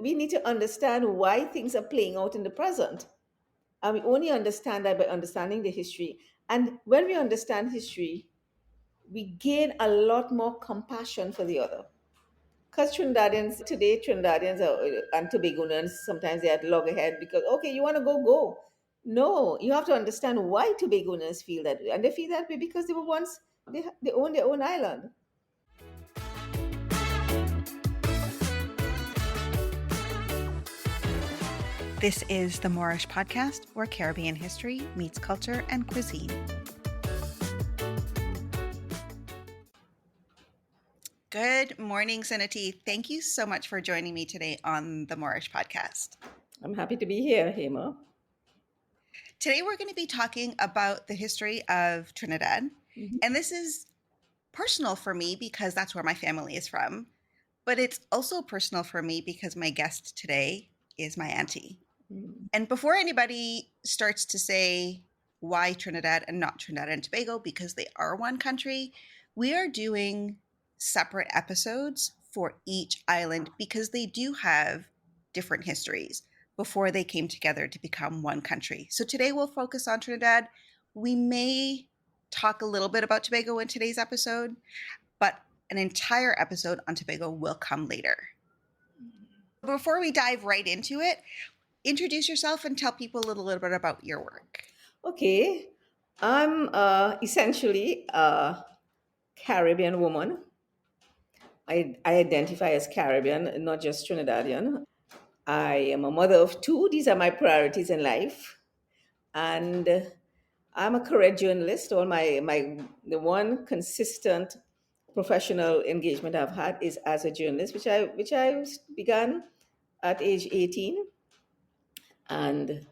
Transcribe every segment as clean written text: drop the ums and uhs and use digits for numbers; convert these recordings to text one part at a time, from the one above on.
we need to understand why things are playing out in the present. And we only understand that by understanding the history. And when we understand history, we gain a lot more compassion for the other. Because Trinidadians, today, Trinidadians and Tobagonians, sometimes they are loggerhead because, okay, you want to go, go. No, you have to understand why Tobagonians feel that way. And they feel that way because they were once, they own their own island. This is the Moorish podcast, where Caribbean history meets culture and cuisine. Good morning, Sunity. Thank you so much for joining me today on the Moorish podcast. I'm happy to be here, Hema. Today, we're going to be talking about the history of Trinidad. Mm-hmm. And this is personal for me because that's where my family is from. But it's also personal for me because my guest today is my auntie. Mm-hmm. And before anybody starts to say why Trinidad and not Trinidad and Tobago, because they are one country, we are doing separate episodes for each island because they do have different histories before they came together to become one country. So today we'll focus on Trinidad. We may talk a little bit about Tobago in today's episode, but an entire episode on Tobago will come later. Before we dive right into it, introduce yourself and tell people a little bit about your work. Okay. I'm essentially a Caribbean woman. I identify as Caribbean, not just Trinidadian. I am a mother of two. These are my priorities in life. And I'm a career journalist. The one consistent professional engagement I've had is as a journalist, which I began at age 18. And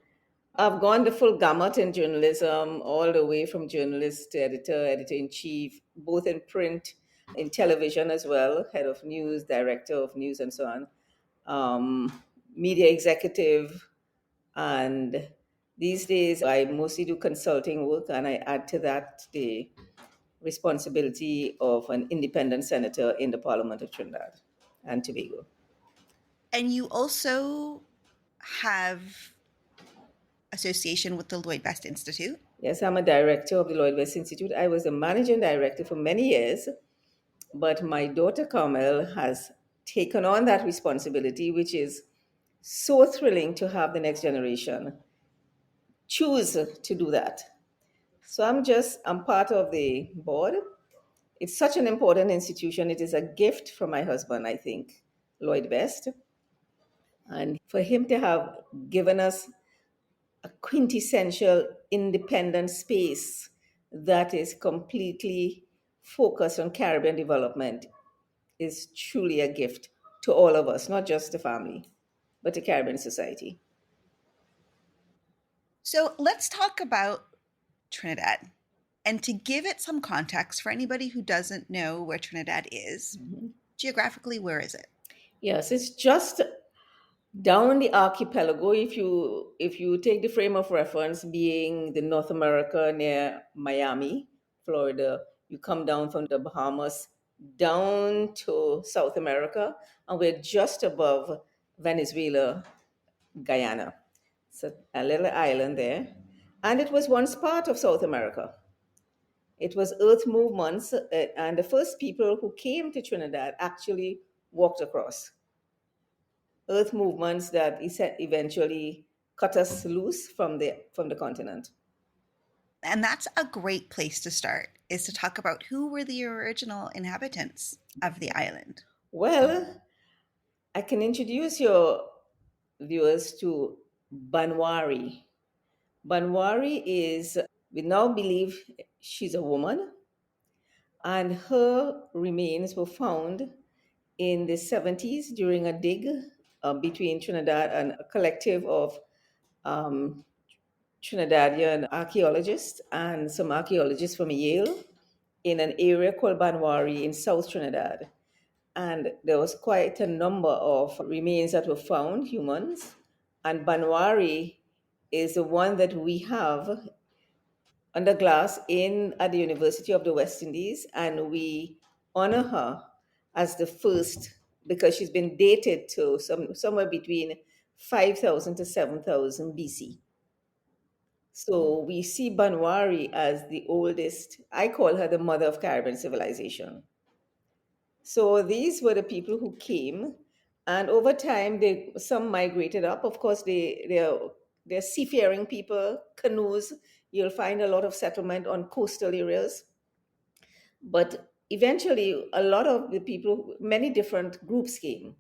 I've gone the full gamut in journalism, all the way from journalist to editor, editor in chief, both in print, in television as well, head of news, director of news, and so on, media executive. And these days, I mostly do consulting work, and I add to that the responsibility of an independent senator in the Parliament of Trinidad and Tobago. And you also have association with the Lloyd Best Institute. Yes, I'm a director of the Lloyd Best Institute. I was the managing director for many years, but my daughter Carmel has taken on that responsibility, which is so thrilling to have the next generation choose to do that. So I'm part of the board. It's such an important institution. It is a gift from my husband, I think, Lloyd Best. And for him to have given us a quintessential independent space that is completely focused on Caribbean development is truly a gift to all of us, not just the family, but to Caribbean society. So let's talk about Trinidad. And to give it some context for anybody who doesn't know where Trinidad is, geographically, where is it? Yes, it's just down the archipelago. If you take the frame of reference being the North America near Miami, Florida, you come down from the Bahamas down to South America, and we're just above Venezuela, Guyana. So a little island there. And it was once part of South America. It was earth movements, and the first people who came to Trinidad actually walked across. Earth movements that eventually cut us loose from the continent. And that's a great place to start, is to talk about who were the original inhabitants of the island. Well, I can introduce your viewers to Banwari. Banwari is, we now believe she's a woman, and her remains were found in the 70s during a dig between Trinidad and a collective of um, Trinidadian archaeologists and some archaeologists from Yale in an area called Banwari in South Trinidad. And there was quite a number of remains that were found, humans. And Banwari is the one that we have under glass in at the University of the West Indies, and we honor her as the first because she's been dated to somewhere between 5,000 to 7,000 BC. So we see Banwari as the oldest. I call her the mother of Caribbean civilization. So these were the people who came, and over time, they some migrated up. Of course, they're seafaring people, canoes. You'll find a lot of settlement on coastal areas, but eventually, a lot of the people, many different groups came.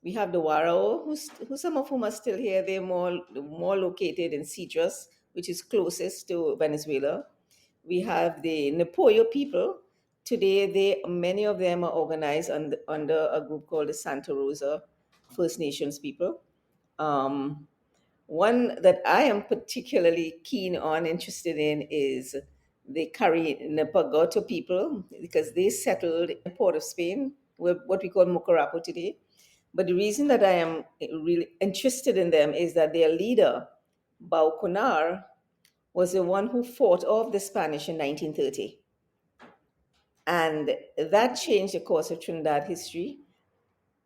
We have the Warao, who some of whom are still here. They're more located in Cedros, which is closest to Venezuela. We have the Nepoyo people. Today, many of them are organized under a group called the Santa Rosa First Nations people. Um, One that I am particularly keen on, interested in, is the Carinapagoto people, because they settled in the port of Spain, what we call Mocarapo today. But the reason that I am really interested in them is that their leader, Bauconar, was the one who fought off the Spanish in 1930. And that changed the course of Trinidad history,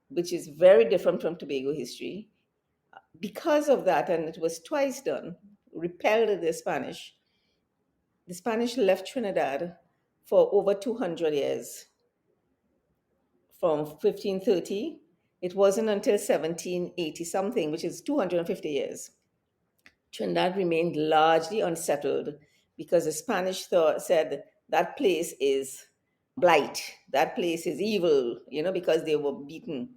which is very different from Tobago history. Because of that, and it was twice done, repelled the Spanish left Trinidad for over 200 years. From 1530, it wasn't until 1780 something, which is 250 years, Trinidad remained largely unsettled because the Spanish said that place is blight, that place is evil, because they were beaten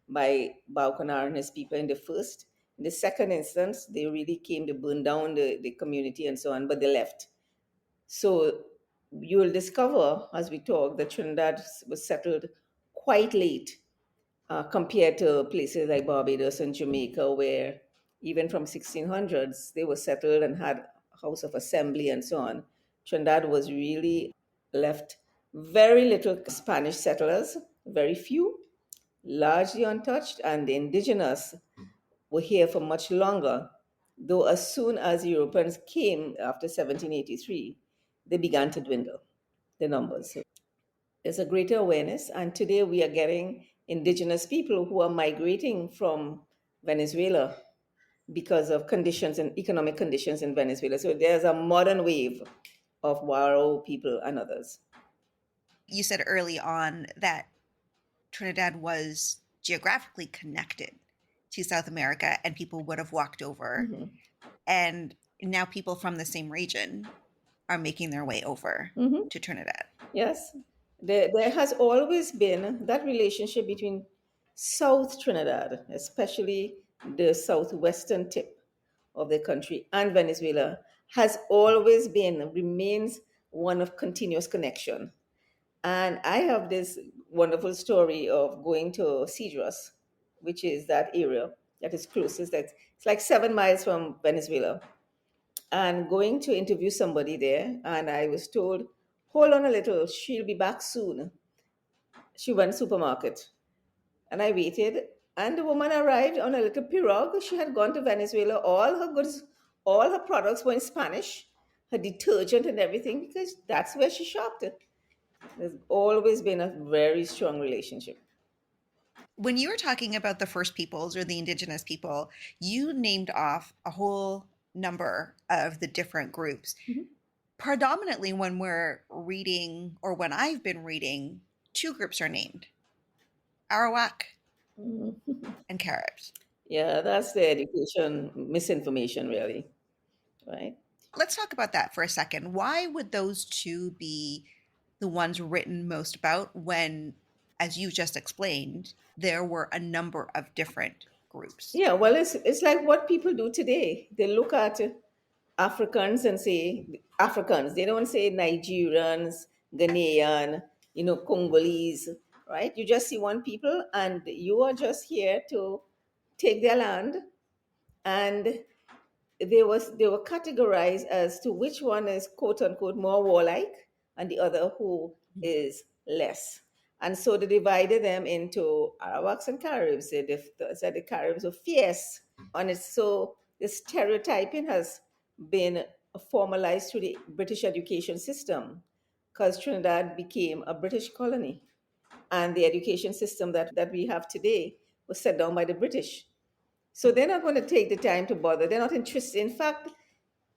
by Bauconar and his people in the first. In the second instance, they really came to burn down the community and so on, but they left. So you will discover as we talk that Trinidad was settled quite late, compared to places like Barbados and Jamaica, where even from 1600s they were settled and had House of Assembly and so on. Trinidad was really left very little Spanish settlers, very few, largely untouched, and the indigenous were here for much longer. Though as soon as Europeans came after 1783, they began to dwindle, the numbers. There's a greater awareness, and today we are getting indigenous people who are migrating from Venezuela because of conditions and economic conditions in Venezuela. So there's a modern wave of Waro people and others. You said early on that Trinidad was geographically connected to South America and people would have walked over. Mhm. And now people from the same region are making their way over Mhm. to Trinidad. Yes, there has always been that relationship between South Trinidad, especially the southwestern tip of the country, and Venezuela, has always been, remains one of continuous connection. And I have this wonderful story of going to Cedros, which is that area that is closest. It's like 7 miles from Venezuela, and going to interview somebody there. And I was told, hold on a little, she'll be back soon. She went supermarket, and I waited. And the woman arrived on a little pirogue. She had gone to Venezuela. All her goods, all her products were in Spanish, her detergent and everything, because that's where she shopped. There's always been a very strong relationship. When you were talking about the first peoples or the indigenous people, you named off a whole number of the different groups. Mhm. Predominantly, when we're reading, or when I've been reading, two groups are named: Arawak Mhm. and Caribs. Yeah, that's the education misinformation, really, right? Let's talk about that for a second. Why would those two be the ones written most about when, as you just explained, there were a number of different groups? Yeah, well, it's like what people do today. They look at Africans and say Africans. They don't say Nigerians, Ghanaian, Congolese, right? You just see one people, and you are just here to take their land, and they were categorized as to which one is quote unquote more warlike and the other who is less. And so they divided them into Arawaks and Caribs. They said the Caribs were fierce on it. So the stereotyping has been formalized through the British education system because Trinidad became a British colony. And the education system that we have today was set down by the British. So they're not going to take the time to bother. They're not interested. In fact,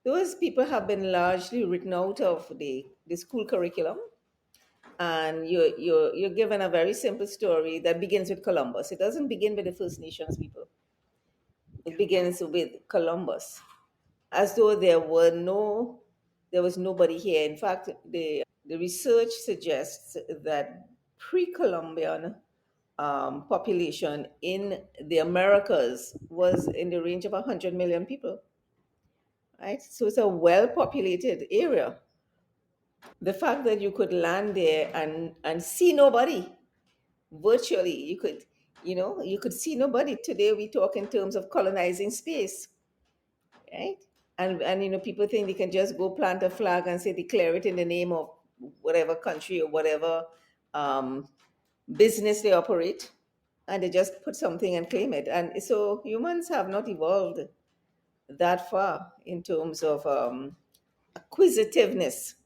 those people have been largely written out of the school curriculum. And you're given a very simple story that begins with Columbus. It doesn't begin with the First Nations people. It begins with Columbus, as though there was nobody here. In fact, the research suggests that pre-Columbian population in the Americas was in the range of 100 million people, right? So it's a well-populated area. The fact that you could land there and see nobody virtually, you could see nobody. Today we talk in terms of colonizing space, right? And people think they can just go plant a flag and say declare it in the name of whatever country or whatever um, business they operate, and they just put something and claim it. And so humans have not evolved that far in terms of acquisitiveness.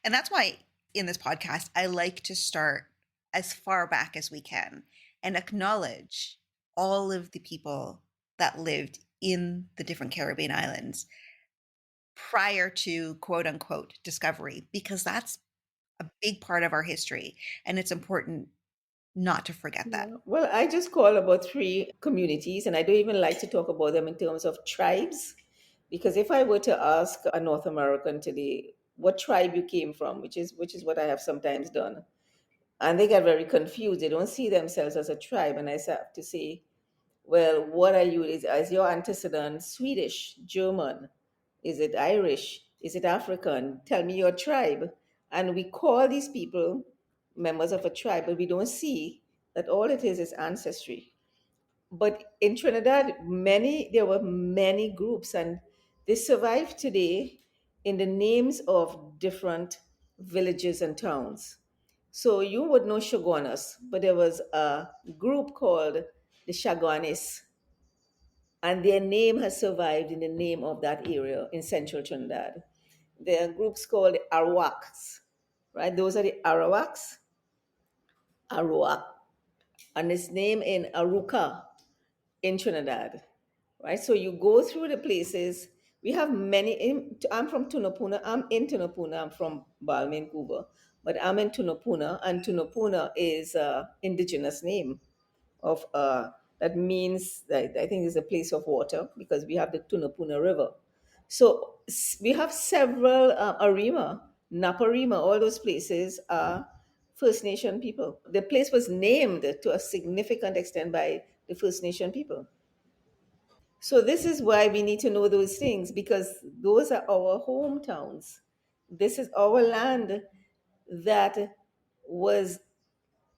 And that's why in this podcast, I like to start as far back as we can and acknowledge all of the people that lived in the different Caribbean islands prior to quote unquote discovery, because that's a big part of our history. And it's important not to forget that. Yeah. Well, I just call about three communities, and I don't even like to talk about them in terms of tribes, because if I were to ask a North American today what tribe you came from, which is what I have sometimes done, and they get very confused. They don't see themselves as a tribe, and I have to say, well, what are you? Is your antecedent Swedish, German? Is it Irish? Is it African? Tell me your tribe. And we call these people members of a tribe, but we don't see that all it is ancestry. But in Trinidad, there were many groups, and they survive today in the names of different villages and towns. So you would know Shoguanas, but there was a group called the Shaguanis, and their name has survived in the name of that area in central Trinidad. There are groups called Arawaks, right? Those are the Arawaks, Arawak, and its name in Aruca in Trinidad, right? So you go through the places. We have many. I'm from Tunapuna. I'm in Tunapuna. I'm from Balmain, Cuba, but I'm in Tunapuna, and Tunapuna is an indigenous name of that means that I think it's a place of water because we have the Tunapuna River. So we have several Arima, Naparima, all those places are First Nation people. The place was named to a significant extent by the First Nation people. So this is why we need to know those things because those are our hometowns. This is our land that was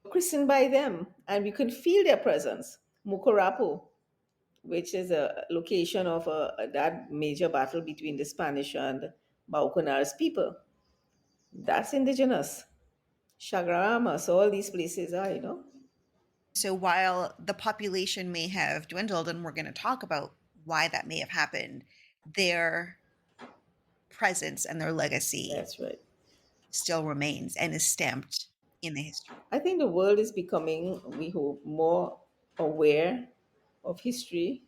christened by them, and we can feel their presence. Mucurapo, which is a location of that major battle between the Spanish and Bauconars people. That's indigenous. Chagrama's, all these places are, So while the population may have dwindled, and we're going to talk about why that may have happened, their presence and their legacy That's right. still remains and is stamped in the history. I think the world is becoming, we hope, more aware of history,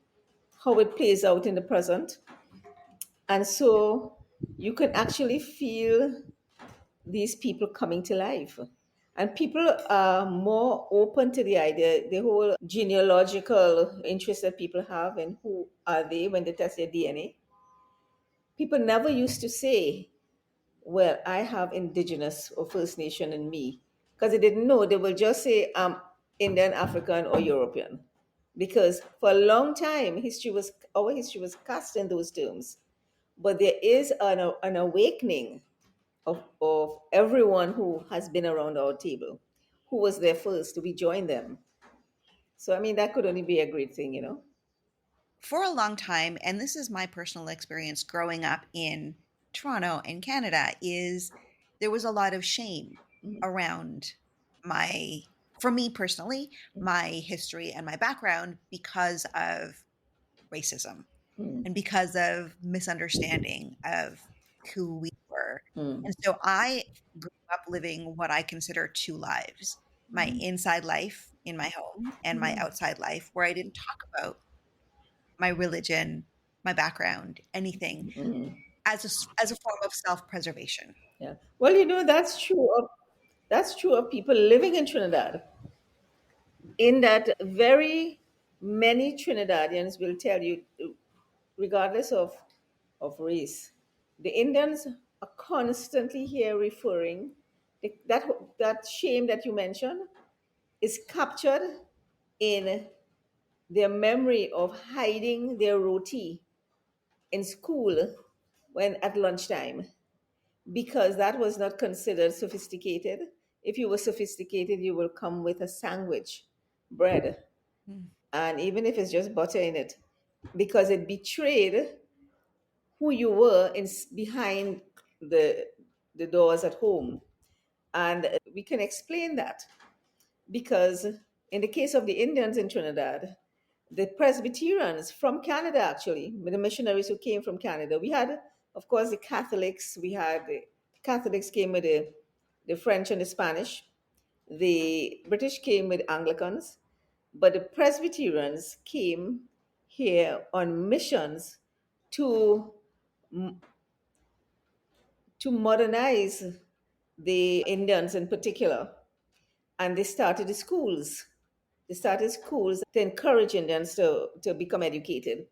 how it plays out in the present. And so you can actually feel these people coming to life. And people are more open to the idea, the whole genealogical interest that people have in who are they when they test their DNA. People never used to say, well, I have indigenous or First Nation in me, because they didn't know. They will just say, I'm Indian, African, or European. Because for a long time, our history was cast in those terms. But there is an awakening of everyone who has been around our table, who was there first. We joined them. So, I mean, that could only be a great thing. For a long time, and this is my personal experience growing up in Toronto and Canada, is there was a lot of shame around my, for me personally, my history and my background because of racism and because of misunderstanding of who we were. are. Mm, And so I grew up living what I consider two lives, my inside life in my home and my outside life, where I didn't talk about my religion, my background, anything mm, as a form of self-preservation. yeah. Well, that's true of people living in Trinidad. In that, very many Trinidadians will tell you, regardless of race, the Indians are constantly here referring that shame that you mentioned is captured in their memory of hiding their roti in school when at lunchtime, because that was not considered sophisticated. If you were sophisticated, you will come with a sandwich, bread, Mm. and even if it's just butter in it, because it betrayed who you were behind the doors at home. And we can explain that because in the case of the Indians in Trinidad, the Presbyterians from Canada, actually, the missionaries who came from Canada, we had, of course, the Catholics. We had the Catholics came with the French and the Spanish. The British came with Anglicans, but the Presbyterians came here on missions to modernize the Indians in particular, and they started the schools. They started schools to encourage Indians to become educated.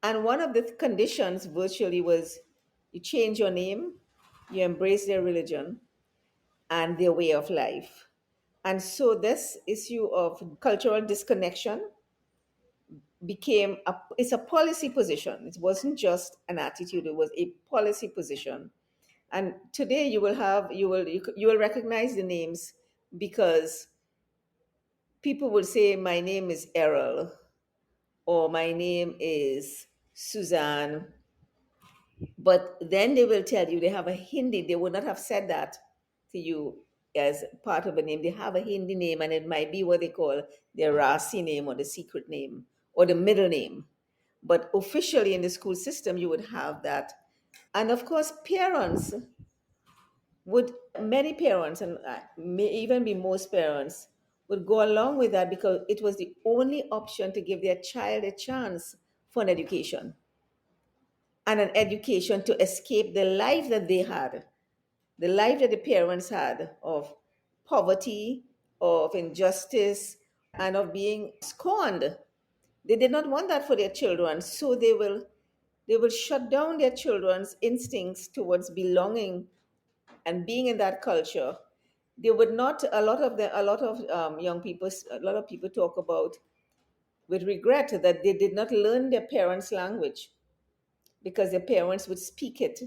And one of the conditions virtually was you change your name, you embrace their religion and their way of life. And so this issue of cultural disconnection it's a policy position. It wasn't just an attitude, it was a policy position. And today you will recognize the names because people will say my name is Errol or my name is Suzanne, but then they will tell you they have a Hindi. They would not have said that to you as part of a name. They have a Hindi name, and it might be what they call their Rasi name or the secret name or the middle name. But officially in the school system, you would have that. And of course, many parents, and may even be most parents, would go along with that because it was the only option to give their child a chance for an education and an education to escape the life that they had, the life that the parents had of poverty, of injustice, and of being scorned. They did not want that for their children, so they will shut down their children's instincts towards belonging and being in that culture. They would not. A lot of young people, a lot of people talk about with regret that they did not learn their parents' language because their parents would speak it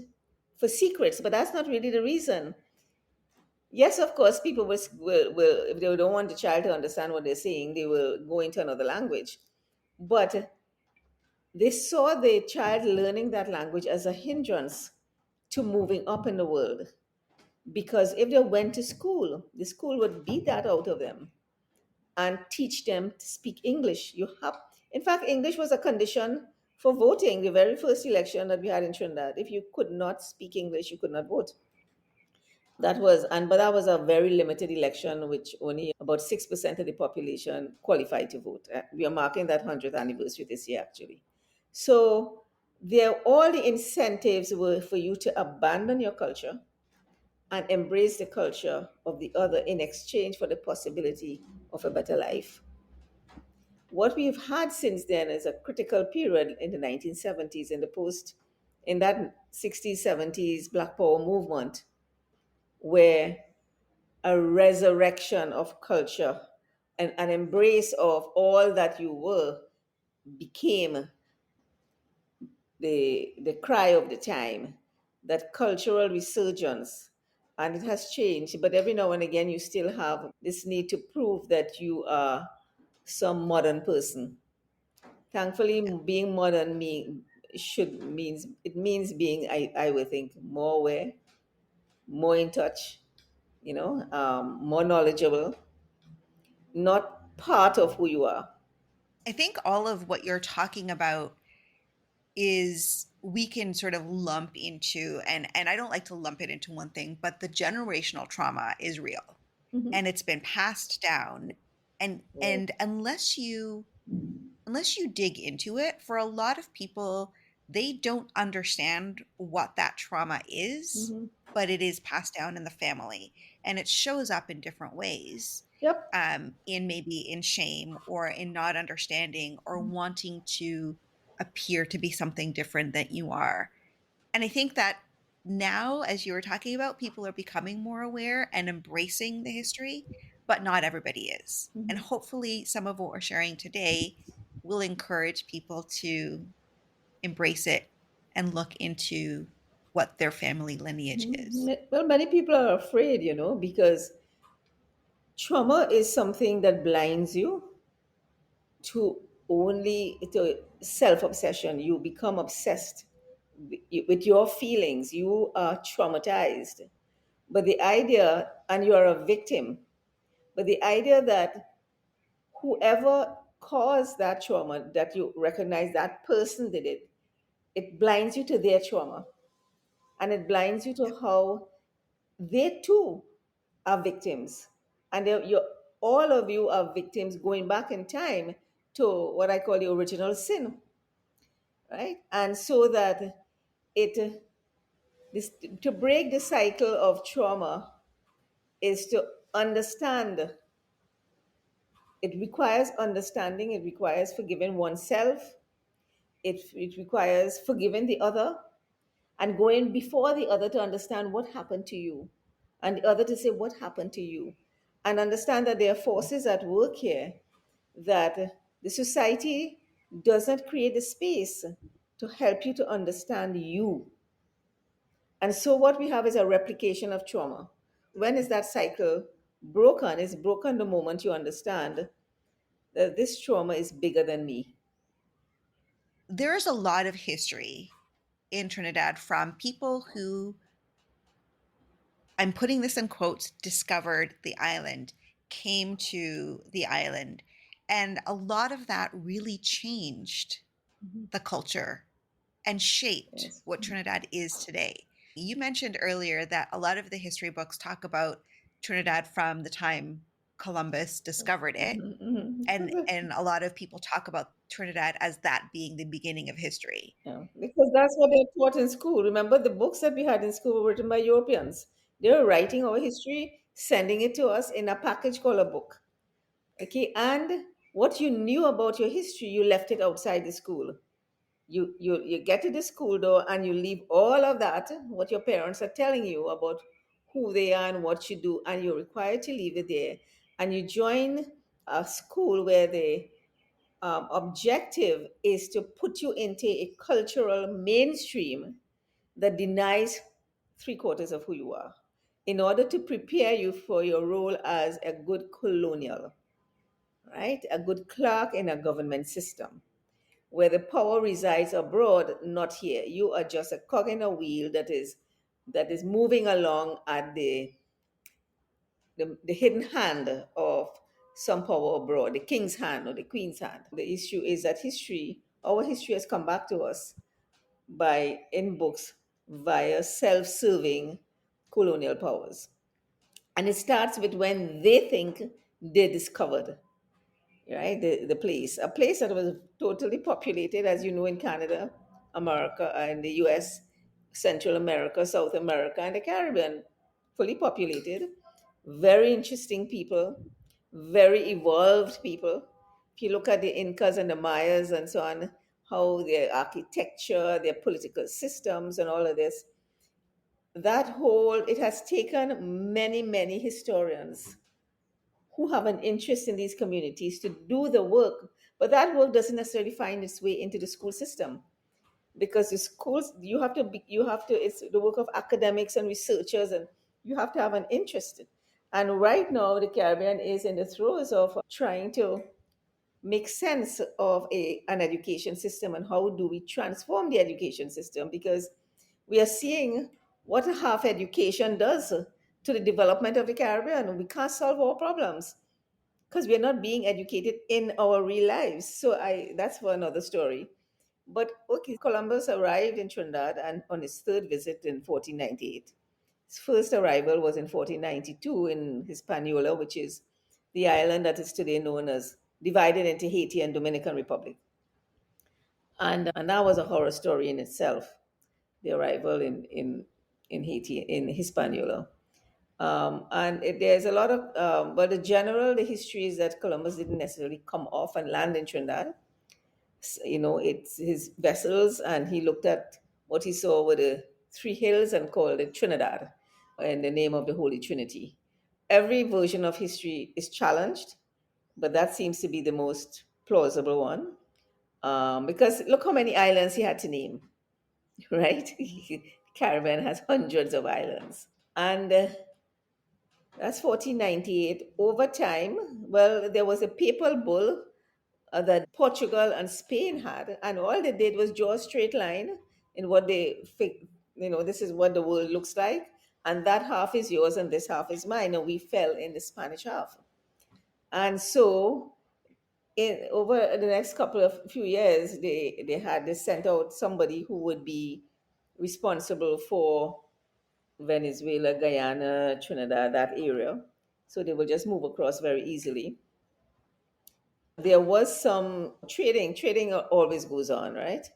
for secrets. But that's not really the reason. Yes, of course, people will if they don't want the child to understand what they're saying, they will go into another language. But they saw the child learning that language as a hindrance to moving up in the world. Because if they went to school, the school would beat that out of them and teach them to speak English. In fact, English was a condition for voting. The very first election that we had in Trinidad, if you could not speak English, you could not vote. But that was a very limited election, which only about 6% of the population qualified to vote. We are marking that 100th anniversary this year, actually. So all the incentives were for you to abandon your culture and embrace the culture of the other in exchange for the possibility of a better life. What we've had since then is a critical period in the 1970s in that 60s, 70s Black Power movement, where a resurrection of culture and an embrace of all that you were became the cry of the time, that cultural resurgence. And it has changed, but every now and again you still have this need to prove that you are some modern person. Thankfully, being modern means being, I would think, more aware, more in touch, more knowledgeable, not part of who you are. I think all of what you're talking about is we can sort of lump into, and I don't like to lump it into one thing, but the generational trauma is real Mhm. and it's been passed down. And unless you dig into it, for a lot of people, they don't understand what that trauma is, Mhm. but it is passed down in the family and it shows up in different ways, Yep. in maybe in shame or in not understanding or wanting to appear to be something different than you are. And I think that now, as you were talking about, people are becoming more aware and embracing the history, but not everybody is. And Mhm. hopefully, some of what we're sharing today will encourage people to embrace it and look into what their family lineage is. Well, many people are afraid, because trauma is something that blinds you to only to self obsession. You become obsessed with your feelings. You are traumatized. But the idea, and you are a victim, but the idea that whoever caused that trauma, that you recognize that person did it, it blinds you to their trauma. And it blinds you to how they too are victims. And all of you are victims going back in time to what I call the original sin, right? And so that it this to break the cycle of trauma is to understand. It requires understanding. It requires forgiving oneself. It requires forgiving the other and going before the other to understand what happened to you, and the other to say what happened to you, and understand that there are forces at work here, that the society does not create the space to help you to understand you. And so what we have is a replication of trauma. When is that cycle broken? It's broken the moment you understand that this trauma is bigger than me. There's a lot of history in Trinidad from people who, I'm putting this in quotes, discovered the island, came to the island. And a lot of that really changed the culture and shaped Yes. what Trinidad is today. You mentioned earlier that a lot of the history books talk about Trinidad from the time Columbus discovered it. And a lot of people talk about Trinidad as that being the beginning of history. Yeah, because that's what they're taught in school. Remember, the books that we had in school were written by Europeans. They were writing our history, sending it to us in a package called a book. Okay, and what you knew about your history, you left it outside the school. You get to the school door and you leave all of that, what your parents are telling you about who they are and what you do, and you're required to leave it there. And you join a school where the objective is to put you into a cultural mainstream that denies three quarters of who you are in order to prepare you for your role as a good colonial, right? A good clerk in a government system where the power resides abroad, not here. You are just a cog in a wheel that is moving along at the hidden hand of some power abroad, the king's hand or the queen's hand. The issue is that our history has come back to us by in books via self-serving colonial powers. And it starts with when they think they discovered, right, the place. A place that was totally populated, as you know, in Canada, America, and the US, Central America, South America, and the Caribbean, fully populated. Very interesting people, very evolved people. If you look at the Incas and the Mayas and so on, how their architecture, their political systems, and all of this, it has taken many, many historians who have an interest in these communities to do the work, but that work doesn't necessarily find its way into the school system because the schools you have to it's the work of academics and researchers, and you have to have an interest. And right now the Caribbean is in the throes of trying to make sense of an education system, and how do we transform the education system, because we are seeing what a half education does to the development of the Caribbean, and we can't solve our problems because we're not being educated in our real lives. So I that's for another story. But okay, Columbus arrived in Trinidad and on his third visit in 1498. His first arrival was in 1492 in Hispaniola, which is the island that is today known as divided into Haiti and Dominican Republic. And that was a horror story in itself, the arrival in Haiti, in Hispaniola. There's a lot of, but the history is that Columbus didn't necessarily come off and land in Trinidad. It's his vessels, and he looked at what he saw were the three hills and called it Trinidad in the name of the Holy Trinity. Every version of history is challenged, but that seems to be the most plausible one. Because look how many islands he had to name, right? Caribbean has hundreds of islands. And that's 1498. Over time, well, there was a papal bull that Portugal and Spain had, and all they did was draw a straight line in what this is what the world looks like, and that half is yours and this half is mine, and we fell in the Spanish half. And so, over the next couple of few years, they sent out somebody who would be responsible for Venezuela, Guyana, Trinidad, that area. So they will just move across very easily. There was some trading. Trading always goes on, right?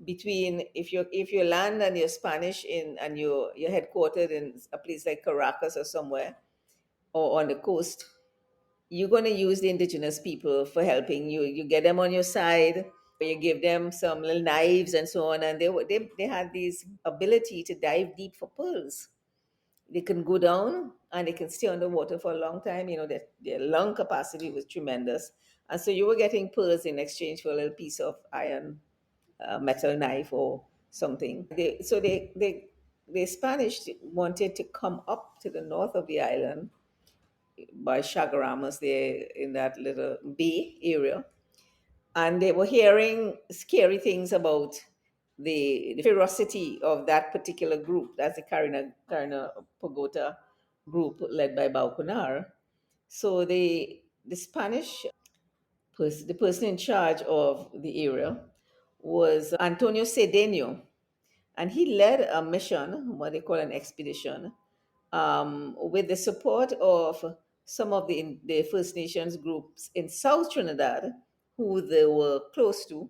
Between if you land and you're Spanish in and you're headquartered in a place like Caracas or somewhere or on the coast, you're going to use the indigenous people for helping you. You get them on your side. You give them some little knives and so on, and they had this ability to dive deep for pearls. They can go down and they can stay underwater for a long time. Their lung capacity was tremendous. And so you were getting pearls in exchange for a little piece of iron, metal knife or something. The Spanish wanted to come up to the north of the island by Chagaramas there in that little bay area. And they were hearing scary things about the ferocity of that particular group. That's the Karina Pogota group led by Bauconar. So the Spanish the person in charge of the area was Antonio Cedeno, and he led a mission, what they call an expedition, with the support of some of the First Nations groups in South Trinidad, who they were close to,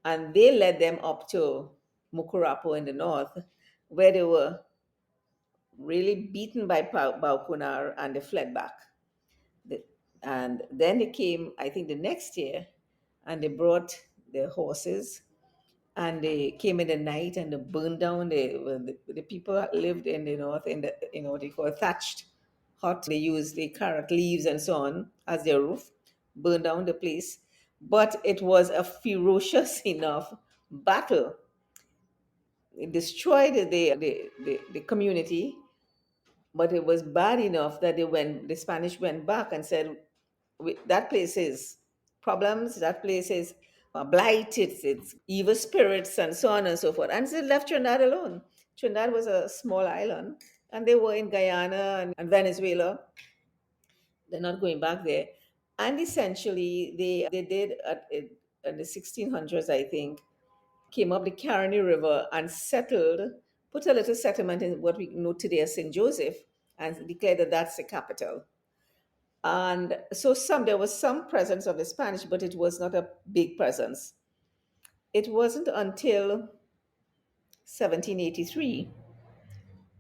and they led them up to Mukurapo in the north, where they were really beaten by Baukunar and they fled back. The- and then they came, I think, the next year, and they brought their horses and they came in the night and they burned down the people that lived in the north in the what they call thatched hut. They used the carrot leaves and so on as their roof, burned down the place. But it was a ferocious enough battle. It destroyed the community, but it was bad enough that the Spanish went back and said, That place is problems, that place is blight, it's evil spirits, and so on and so forth." And they left Trinidad alone. Trinidad was a small island, and they were in Guyana and Venezuela. They're not going back there. And essentially, they did in the 1600s, I think, came up the Caroni River and settled, put a little settlement in what we know today as St. Joseph, and declared that that's the capital. And so there was some presence of the Spanish, but it was not a big presence. It wasn't until 1783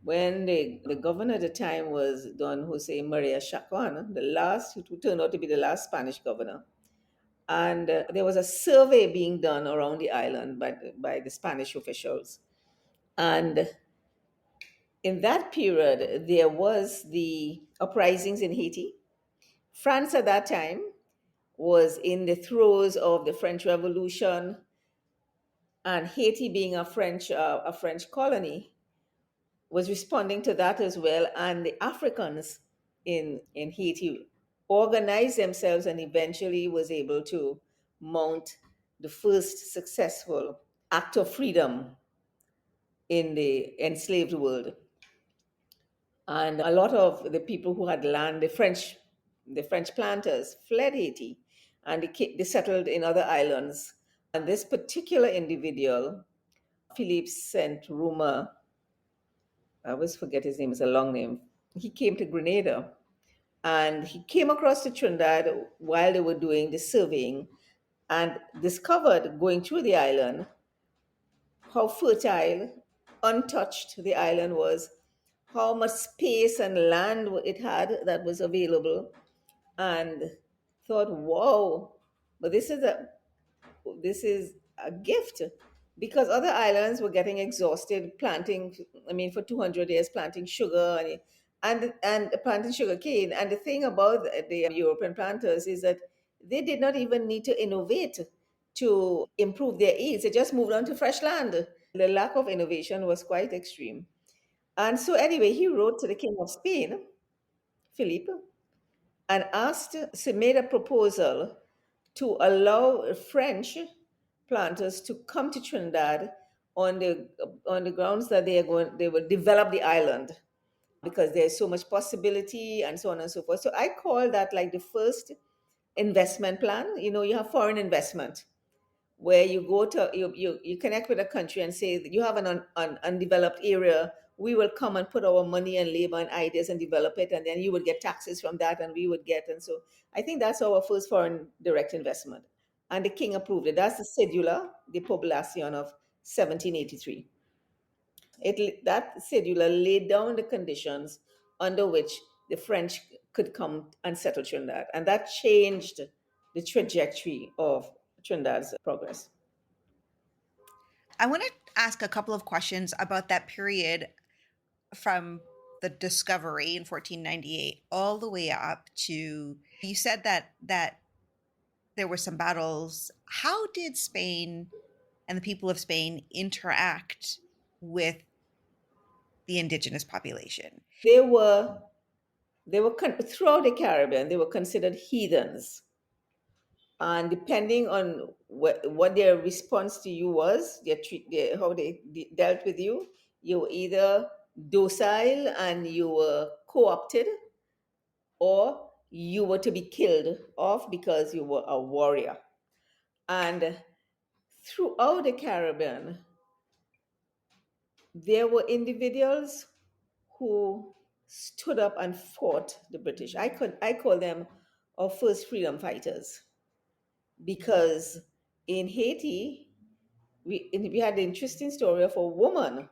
when the governor at the time was Don Jose Maria Chacon, the last, who turned out to be the last Spanish governor. And there was a survey being done around the island by the Spanish officials. And in that period, there was the uprisings in Haiti. France at that time was in the throes of the French Revolution, and Haiti, being a French colony, was responding to that as well. And the Africans in Haiti organized themselves and eventually was able to mount the first successful act of freedom in the enslaved world. And a lot of the people who had land, the French planters, fled Haiti, and they settled in other islands And this particular individual, Philippe Saint Rumor, I always forget his name, it's a long name. He came to Grenada and he came across to Trinidad while they were doing the surveying and discovered going through the island how fertile, untouched the island was, how much space and land it had that was available, and thought, wow, but this is a gift because other islands were getting exhausted planting, I mean, for 200 years planting sugar and planting sugar cane. And the thing about the European planters is that they did not even need to innovate to improve their yields. They just moved on to fresh land. The lack of innovation was quite extreme. And so anyway, he wrote to the King of Spain, Philippe, and made a proposal to allow French planters to come to Trinidad on the grounds that they will develop the island because there's so much possibility and so on and so forth. So I call that like the first investment plan. You know, you have foreign investment where you go to you connect with a country and say that you have an undeveloped area, we will come and put our money and labor and ideas and develop it, and then you would get taxes from that and we would get. And so I think that's our first foreign direct investment, and the king approved it. That's the cedula de poblacion of 1783. That cedula laid down the conditions under which the French could come and settle Trinidad, and that changed the trajectory of Trinidad's progress. I want to ask a couple of questions about that period from the discovery in 1498 all the way up to, you said that there were some battles. How did Spain and the people of Spain interact with the indigenous population? Throughout the Caribbean, they were considered heathens, and depending on what their response to you was, how they dealt with you, you were either docile and you were co-opted, or you were to be killed off because you were a warrior. And throughout the Caribbean, there were individuals who stood up and fought the British. I call them our first freedom fighters because in Haiti we had the interesting story of a woman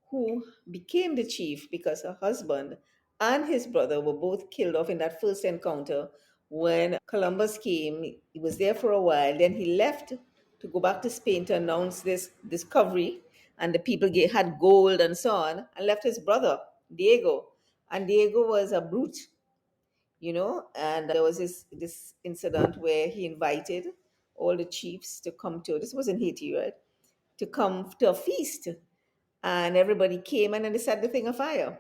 who became the chief because her husband and his brother were both killed off in that first encounter when Columbus came. He was there for a while, then he left to go back to Spain to announce this discovery, and the people had gold and so on, and left his brother, Diego. And Diego was a brute, and there was this incident where he invited all the chiefs to come to, this was in Haiti, right? To come to a feast, and everybody came, and then they set the thing afire.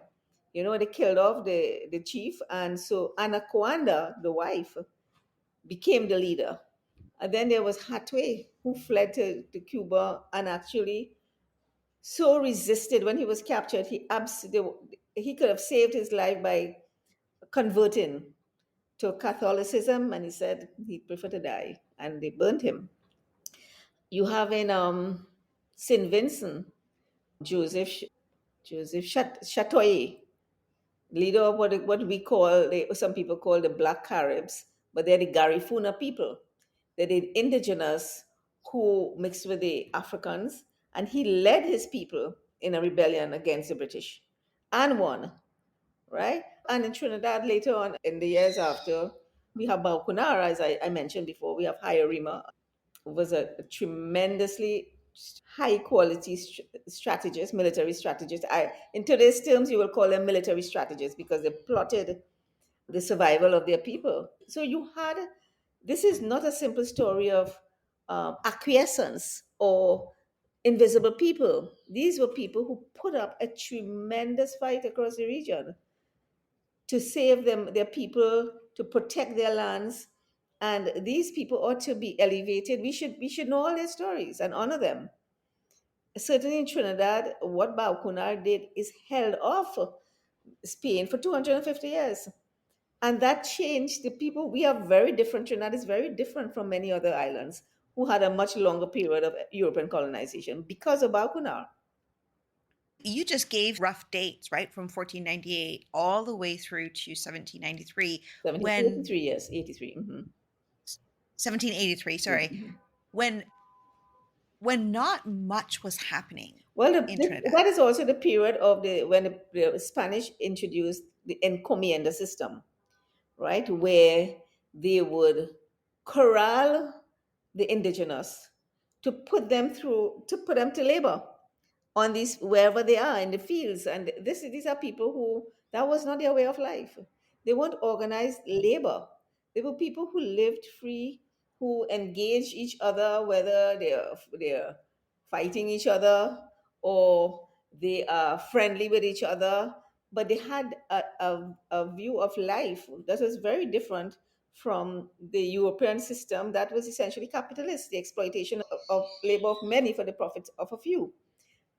They killed off the chief, and so Anaconda, the wife, became the leader. And then there was Hatwe, who fled to Cuba and actually so resisted when he was captured. He could have saved his life by converting to Catholicism, and he said he'd prefer to die, and they burned him. You have in St. Vincent, Joseph Chatoyer, leader of what we call, some people call the Black Caribs, but they're the Garifuna people. They're the indigenous who mixed with the Africans, and he led his people in a rebellion against the British and won, right? And in Trinidad later on, in the years after, we have Baukunara, as I mentioned before. We have Hayarima, who was a tremendously high quality strategist, military strategist. In today's terms, you will call them military strategists because they plotted the survival of their people. So this is not a simple story of acquiescence or invisible people. These were people who put up a tremendous fight across the region to save their people, to protect their lands. And these people ought to be elevated. We should know all their stories and honor them. Certainly in Trinidad, what Baucunar did is held off Spain for 250 years. And that changed the people. We are very different. Trinidad is very different from many other islands. who had a much longer period of European colonization because of Bakunar. You just gave rough dates, right? From 1498 all the way through to 1793 when 83 years, 83. Mhm. 1783, Yeah. sorry, when not much was happening Well, in Trinidad. that is also the period of when the Spanish introduced the encomienda system, right, where they would corral the indigenous to put them to labor on these wherever they are in the fields. And these are people who that was not their way of life. They weren't organized labor. They were people who lived free, who engaged each other, whether they're fighting each other or they are friendly with each other. But they had a view of life that was very different from the European system that was essentially capitalist, the exploitation of labor of many for the profit of a few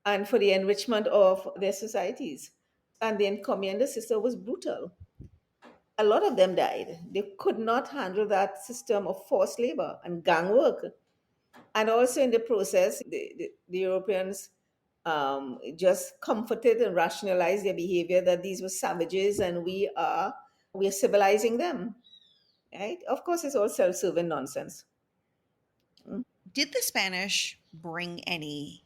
and for the enrichment of their societies. And the encomienda system was brutal. A lot of them died. They could not handle that system of forced labor and gang work. And also in the process, the Europeans just comforted and rationalized their behavior that these were savages and we are civilizing them. Right? Of course, it's all self-serving nonsense. Did the Spanish bring any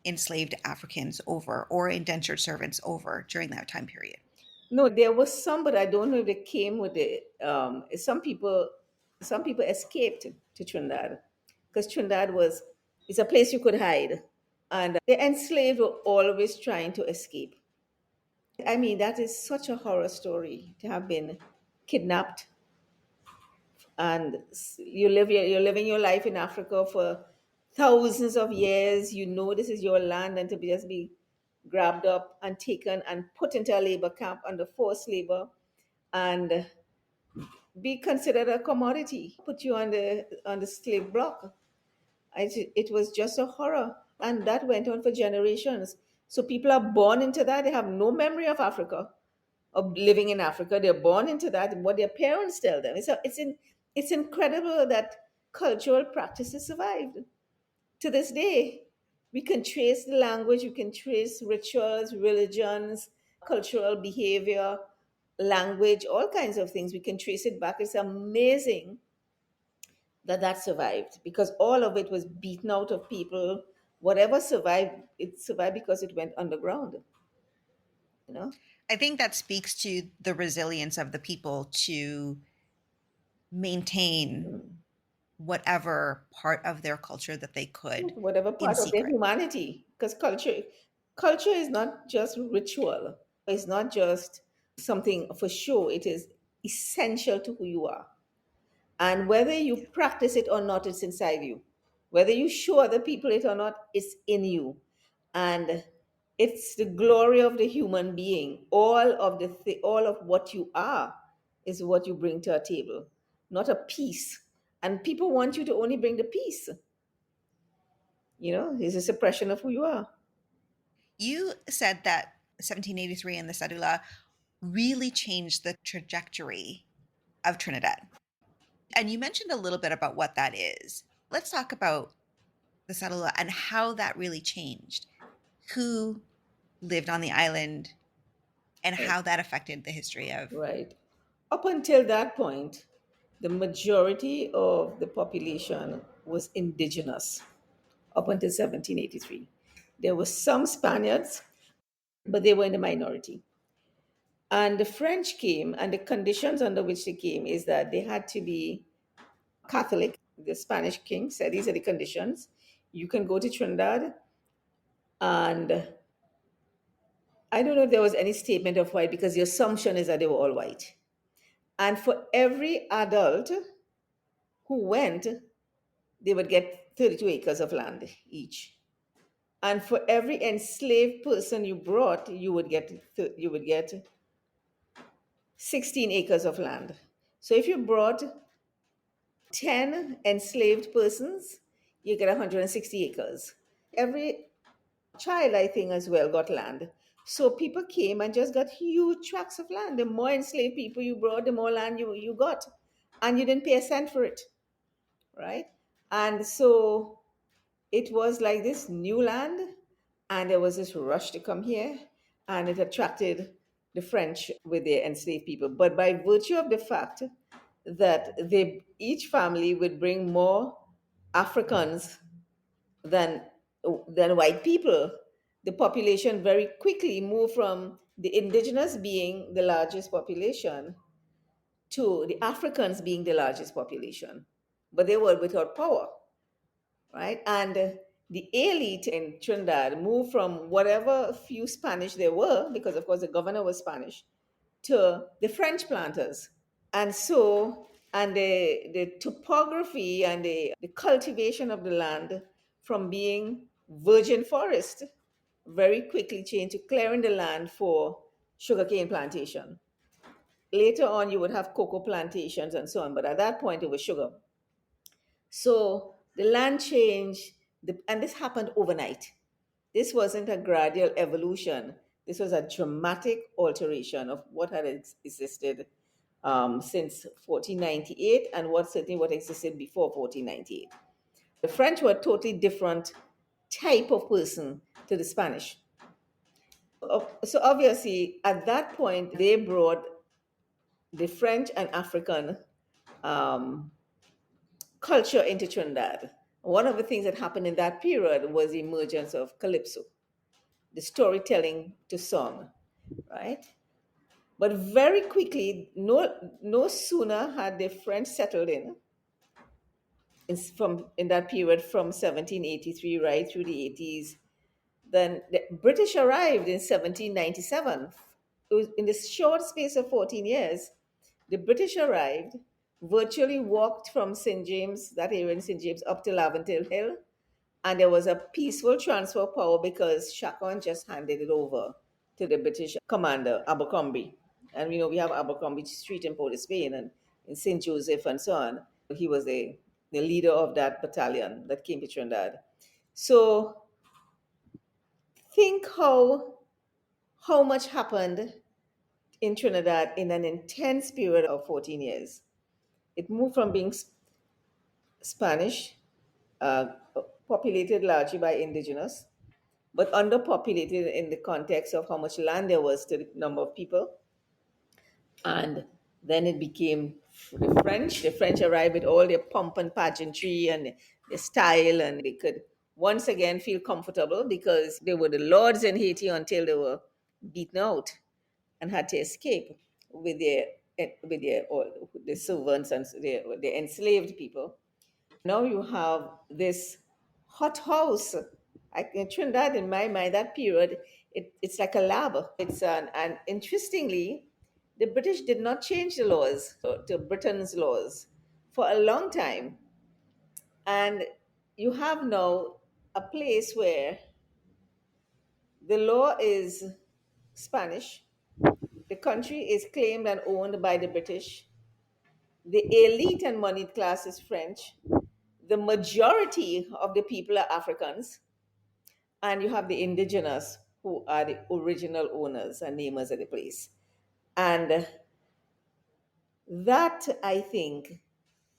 enslaved Africans over or indentured servants over during that time period? No, there was some, but I don't know if they came with it. Some people escaped to Trinidad because Trinidad was it's a place you could hide, and the enslaved were always trying to escape. I mean, that is such a horror story to have been kidnapped and you're living your life in Africa for thousands of years. You know this is your land, and to just be grabbed up and taken and put into a labor camp under forced labor and be considered a commodity, put you on the slave block. It was just a horror, and that went on for generations. So people are born into that. They have no memory of Africa, of living in Africa. They're born into that. What their parents tell them. It's incredible that cultural practices survived to this day. We can trace the language. We can trace rituals, religions, cultural behavior, language, all kinds of things. We can trace it back. It's amazing that survived because all of it was beaten out of people. Whatever survived, it survived because it went underground. You know, I think that speaks to the resilience of the people to maintain whatever part of their culture that they could whatever in part of their secret. humanity, because culture is not just ritual. It's not just something for show. It is essential to who you are. And whether you Yeah. practice it or not, it's inside you. Whether you show other people it or not, it's in you. And it's the glory of the human being. All of what you are is what you bring to a table, not a piece. And people want you to only bring the piece. It's a suppression of who you are. You said that 1783 and the cedula really changed the trajectory of Trinidad. And you mentioned a little bit about what that is. Let's talk about the cedula and how that really changed. Who lived on the island and how that affected the history of. Right. Up until that point, the majority of the population was indigenous up until 1783. There were some Spaniards, but they were in the minority. And the French came, and the conditions under which they came is that they had to be Catholic. The Spanish king said these are the conditions. You can go to Trinidad, and I don't know if there was any statement of white because the assumption is that they were all white. And for every adult who went, they would get 32 acres of land each. And for every enslaved person you brought, you would get 16 acres of land. So if you brought 10 enslaved persons, you get 160 acres. Every child, I think, as well got land. So people came and just got huge tracts of land. The more enslaved people you brought, the more land you got. And you didn't pay a cent for it, right? And so it was like this new land, and there was this rush to come here, and it attracted the French with their enslaved people. But by virtue of the fact that each family would bring more Africans than white people, the population very quickly moved from the indigenous being the largest population to the Africans being the largest population. But they were without power, right? And the elite in Trinidad moved from whatever few Spanish there were, because of course the governor was Spanish, to the French planters. And so, and the topography and the cultivation of the land from being virgin forest very quickly changed to clearing the land for sugarcane plantation. Later on, you would have cocoa plantations and so on, but at that point, it was sugar. So the land change, and this happened overnight. This wasn't a gradual evolution. This was a dramatic alteration of what had existed since 1498 and what existed before 1498. The French were a totally different type of person to the Spanish. So obviously, at that point, they brought the French and African um, culture into Trinidad. One of the things that happened in that period was the emergence of calypso, the storytelling to song, right? But very quickly, no sooner had the French settled in that period from 1783 right through the 80s, then the British arrived in 1797. It was in this short space of 14 years, the British arrived, virtually walked from St. James, that area in St. James, up to Laventille Hill, and there was a peaceful transfer of power because Chacon just handed it over to the British commander, Abercrombie. And we have Abercrombie Street in Port of Spain and in St. Joseph and so on. He was the leader of that battalion that came to Trinidad. So think how much happened in Trinidad in an intense period of 14 years. It moved from being Spanish, uh, populated largely by indigenous, but underpopulated in the context of how much land there was to the number of people. And then it became the French. The French arrived with all their pomp and pageantry and the style, and they could once again feel comfortable because they were the lords in Haiti until they were beaten out and had to escape with their all the servants and the enslaved people. Now you have this hothouse. In Trinidad, in my mind, that period, it's like a lab. And interestingly, the British did not change the laws to Britain's laws for a long time. And you have now a place where the law is Spanish, the country is claimed and owned by the British, the elite and moneyed class is French, the majority of the people are Africans, and you have the indigenous who are the original owners and namers of the place. And that, I think,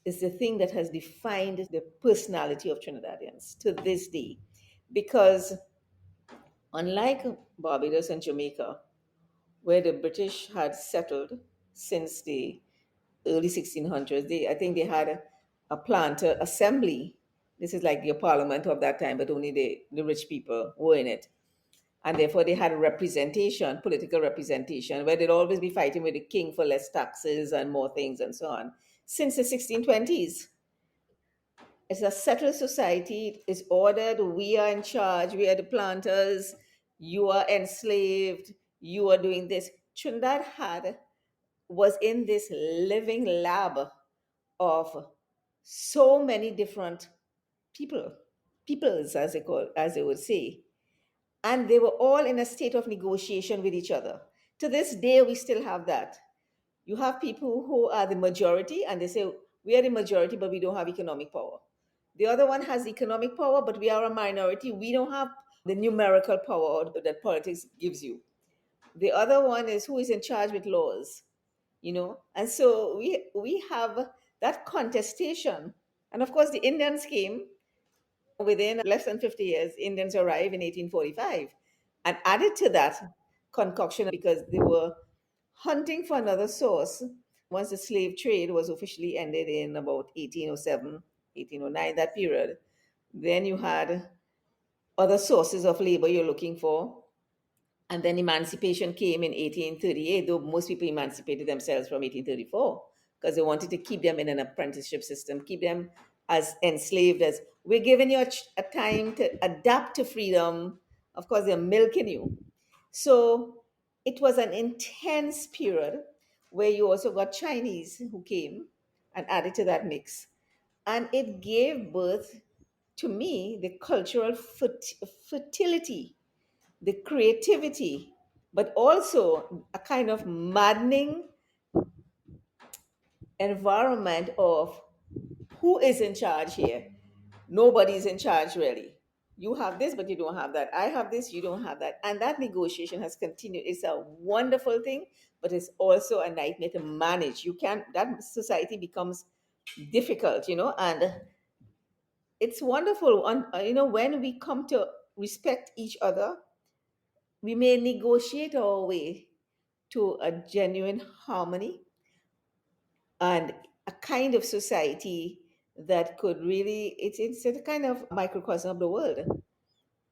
is the thing that has defined the personality of Trinidadians to this day. Because unlike Barbados and Jamaica, where the British had settled since the early 1600s, I think they had a planter assembly. This is like your parliament of that time, but only the rich people were in it. And therefore they had representation, political representation, where they'd always be fighting with the king for less taxes and more things and so on. Since the 1620s, it's a settled society, it's ordered, we are in charge, we are the planters, you are enslaved, you are doing this. Trinidad was in this living lab of so many different people, peoples as they would say, and they were all in a state of negotiation with each other. To this day, we still have that. You have people who are the majority, and they say, we are the majority, but we don't have economic power. The other one has economic power, but we are a minority. We don't have the numerical power that politics gives you. The other one is who is in charge with laws, And so we have that contestation And of course, the Indians came within less than 50 years. Indians arrived in 1845 and added to that concoction because they were hunting for another source. Once the slave trade was officially ended in about 1807, 1809, that period, then you had other sources of labor you're looking for. And then emancipation came in 1838, though most people emancipated themselves from 1834 because they wanted to keep them in an apprenticeship system, keep them as enslaved as we're giving you a time to adapt to freedom. Of course, they're milking you. So it was an intense period where you also got Chinese who came and added to that mix. And it gave birth to me the cultural fertility, the creativity, but also a kind of maddening environment of who is in charge here. Nobody's in charge really. You have this, but you don't have that. I have this, you don't have that. And that negotiation has continued. It's a wonderful thing, but it's also a nightmare to manage. You can't, that society becomes difficult, and it's wonderful. When we come to respect each other, we may negotiate our way to a genuine harmony and a kind of society that could really it's a kind of microcosm of the world,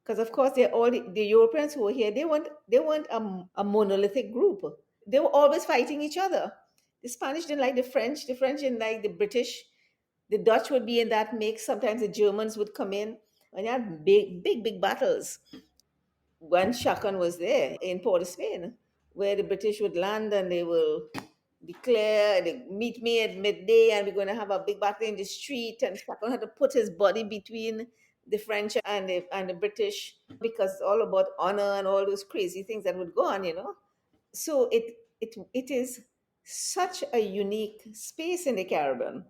because of course they're all the Europeans who were here. They weren't a monolithic group. They were always fighting each other. The Spanish didn't like the French didn't like the British. The Dutch would be in that mix. Sometimes the Germans would come in, and you had big battles. When Shakan was there in Port of Spain, where the British would land and they will declare, they meet me at midday and we're going to have a big battle in the street. And Shakan had to put his body between the French and the British because it's all about honor and all those crazy things that would go on. So it is such a unique space in the Caribbean.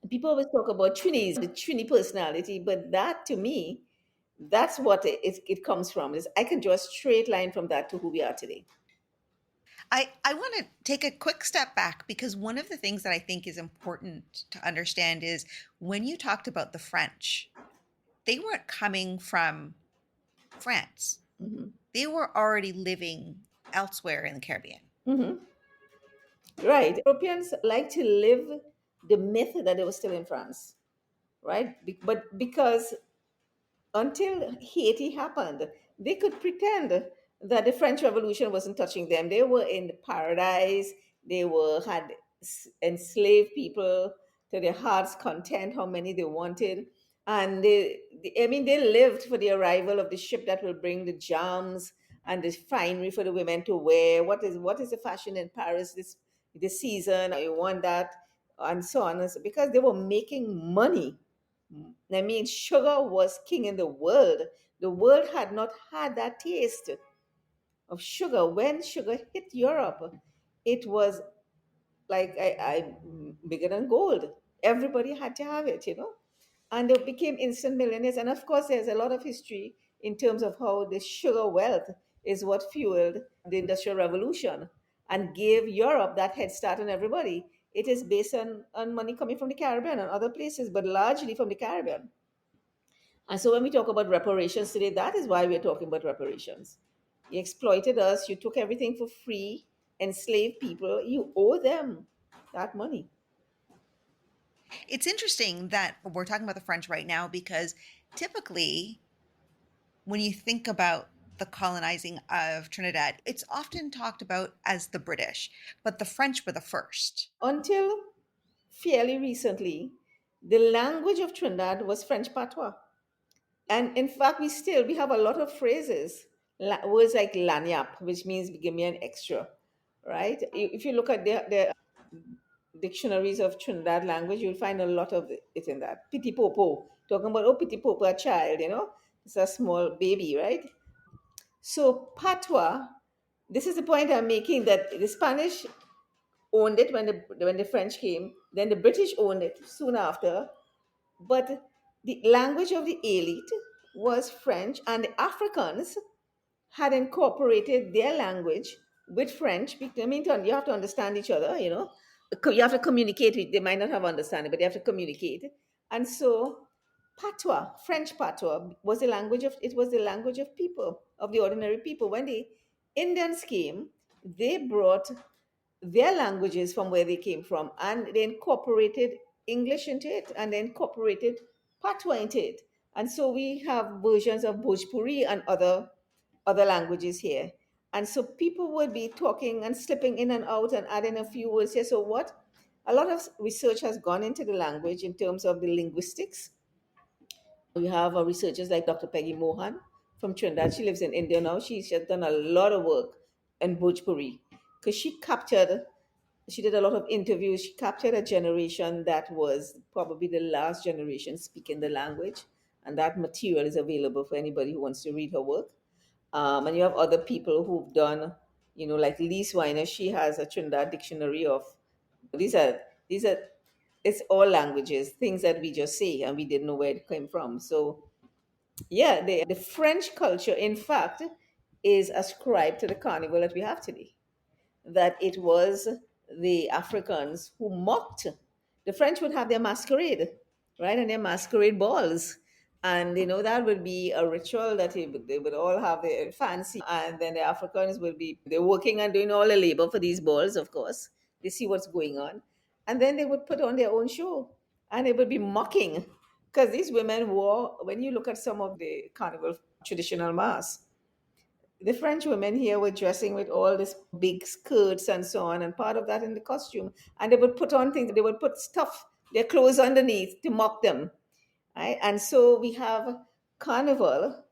People always talk about Trini, the Trini personality, but that to me, that's what it comes from. Is I can draw a straight line from that to who we are today. I want to take a quick step back because one of the things that I think is important to understand is when you talked about the French, they weren't coming from France. Hmm. They were already living elsewhere in the Caribbean. Hmm. Right. Europeans like to live the myth that they were still in France, right? But because until Haiti happened, they could pretend that the French Revolution wasn't touching them. They were in paradise. They had enslaved people to their heart's content, how many they wanted, and I mean, they lived for the arrival of the ship that will bring the jams and the finery for the women to wear. What is the fashion in Paris this season? You want that, and so on, and so, because they were making money. I mean, sugar was king in the world. The world had not had that taste of sugar. When sugar hit Europe, it was like bigger than gold. Everybody had to have it. And they became instant millionaires. And of course, there's a lot of history in terms of how the sugar wealth is what fueled the Industrial Revolution and gave Europe that head start on everybody. It is based on money coming from the Caribbean and other places, but largely from the Caribbean. And so when we talk about reparations today, that is why we're talking about reparations. You exploited us, you took everything for free, enslaved people, you owe them that money. It's interesting that we're talking about the French right now because typically, when you think about the colonizing of Trinidad, it's often talked about as the British, but the French were the first. Until fairly recently, the language of Trinidad was French patois. And in fact, we have a lot of phrases, words like lanyap, which means give me an extra, right? If you look at the dictionaries of Trinidad language, you'll find a lot of it in that. Piti popo, talking about, oh, piti popo, a child. It's a small baby, right? So patois, this is the point I'm making, that the Spanish owned it when the French came, then the British owned it soon after, but the language of the elite was French, and the Africans had incorporated their language with French. I mean, you have to understand each other. you have to communicate with, they might not have understanding, but they have to communicate. And so patois, French patois, was the language of, it was the language of people, of the ordinary people. When the Indians came, they brought their languages from where they came from, and they incorporated English into it, and they incorporated patois into it. And so we have versions of Bhojpuri and other languages here. And so people would be talking and slipping in and out and adding a few words here. So what a lot of research has gone into the language in terms of the linguistics. We have researchers like Dr. Peggy Mohan from Trinidad. She lives in India now. She has done a lot of work in Bhojpuri because she did a lot of interviews. She captured a generation that was probably the last generation speaking the language. And that material is available for anybody who wants to read her work. And you have other people who've done, like Lise Weiner. She has a Trinidad dictionary of, these are it's all languages, things that we just say and we didn't know where it came from. So yeah, the French culture, in fact, is ascribed to the carnival that we have today, that it was the Africans who mocked. The French would have their masquerade, right? And their masquerade balls. And that would be a ritual that they would all have their fancy. And then the Africans will be, they're working and doing all the labor for these balls, of course. They see what's going on. And then they would put on their own show and they would be mocking. Because these women wore, when you look at some of the carnival traditional masks, the French women here were dressing with all this big skirts and so on, and part of that in the costume. And they would put on things, they would put stuff, their clothes underneath to mock them. Right? And so we have carnival.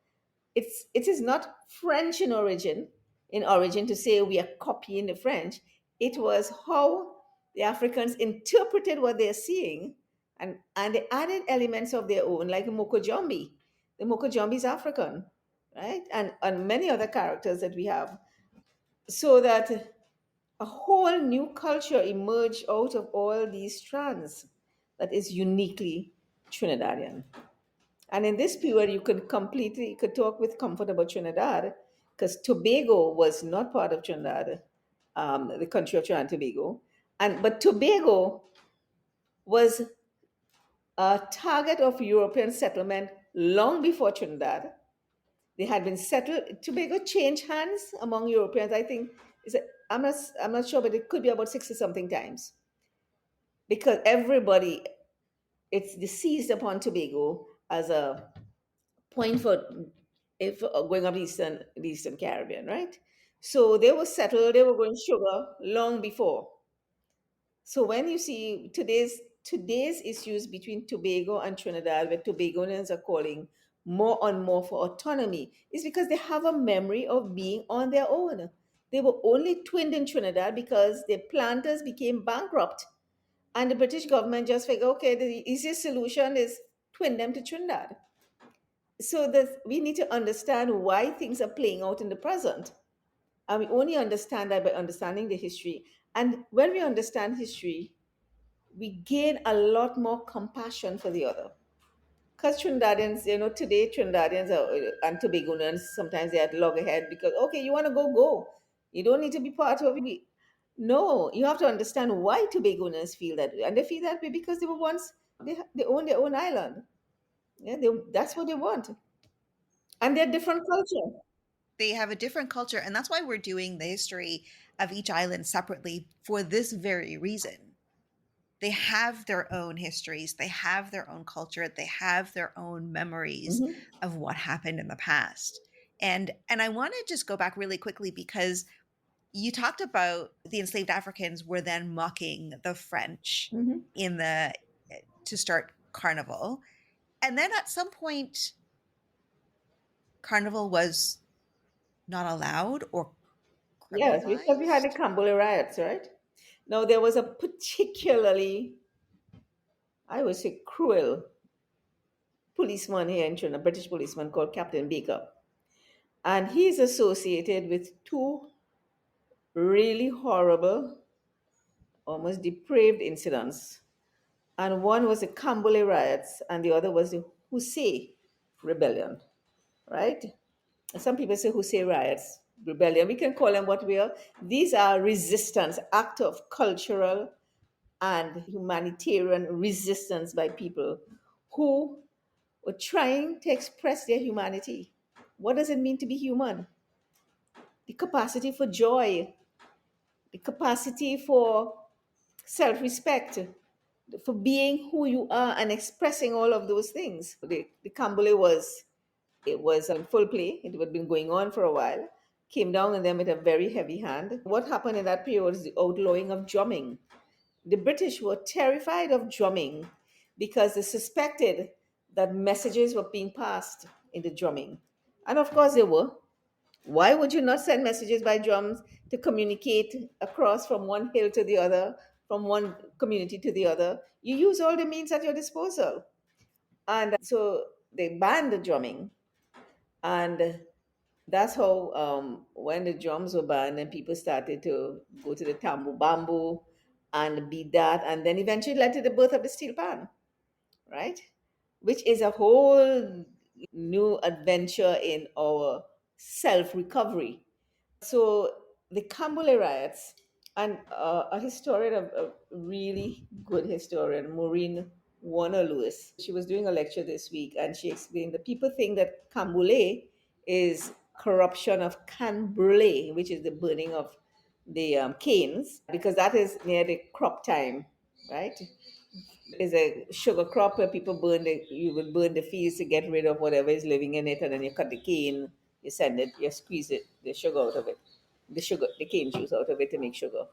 It is not French in origin to say we are copying the French. It was how the Africans interpreted what they're seeing, and they added elements of their own, like Mokojombi. The Mokojombi is African, right? And many other characters that we have. So that a whole new culture emerged out of all these strands that is uniquely Trinidadian. And in this period, you could talk with comfort about Trinidad because Tobago was not part of Trinidad, the country of Trinidad and Tobago. But Tobago was a target of European settlement long before Trinidad. They had been settled. Tobago changed hands among Europeans. I think I'm not sure, but it could be about 60 something times because everybody it's seized upon Tobago as a point for if going up the Eastern Caribbean, right? So they were settled, they were growing sugar long before. So when you see today's issues between Tobago and Trinidad, where Tobagonians are calling more and more for autonomy, is because they have a memory of being on their own. They were only twinned in Trinidad because the planters became bankrupt, and the British government just figured, okay, the easiest solution is twin them to Trinidad. So that we need to understand why things are playing out in the present. And we only understand that by understanding the history. And when we understand history, we gain a lot more compassion for the other. Because Trinidadians, today Trinidadians and Tobagonians, sometimes they are at loggerhead because, okay, you want to go, go. You don't need to be part of it. No, you have to understand why Tobagonians feel that way. And they feel that way because they were once, they own their own island. Yeah, that's what they want. And they're different culture. They have a different culture, and that's why we're doing the history of each island separately for this very reason. They have their own histories, they have their own culture, they have their own memories Hmm. of what happened in the past. And I want to just go back really quickly because you talked about the enslaved Africans were then mocking the French Hmm. in the to start carnival. And then at some point carnival was not allowed or Yes, because we had the criminalized. Cambodia riots, right? Now, there was a particularly, I would say, cruel policeman here in Trinidad, a British policeman called Captain Baker. And he's associated with two really horrible, almost depraved incidents. And one was the Cambodia riots, and the other was the Hussein rebellion, right? Some people say Hussein riots, rebellion. We can call them what we are. These are resistance, act of cultural and humanitarian resistance by people who were trying to express their humanity. What does it mean to be human? The capacity for joy, the capacity for self respect, for being who you are and expressing all of those things. The Cambule was in full play. It had been going on for a while. Came down on them with a very heavy hand. What happened in that period was the outlawing of drumming. The British were terrified of drumming because they suspected that messages were being passed in the drumming. And of course they were. Why would you not send messages by drums to communicate across from one hill to the other, from one community to the other? You use all the means at your disposal. And so they banned the drumming. And that's how, when the drums were banned and people started to go to the tambu bamboo and beat that, and then eventually led to the birth of the steel pan, right? Which is a whole new adventure in our self recovery. So the Kambule riots, and a historian, a really good historian, Maureen Warner Lewis, she was doing a lecture this week, and she explained that people think that Kambule is corruption of Canbrule, which is the burning of the canes, because that is near the crop time, right? Is a sugar crop where people you would burn the fields to get rid of whatever is living in it, and then you cut the cane, you send it, you squeeze it, the sugar out of it, the cane juice out of it to make sugar.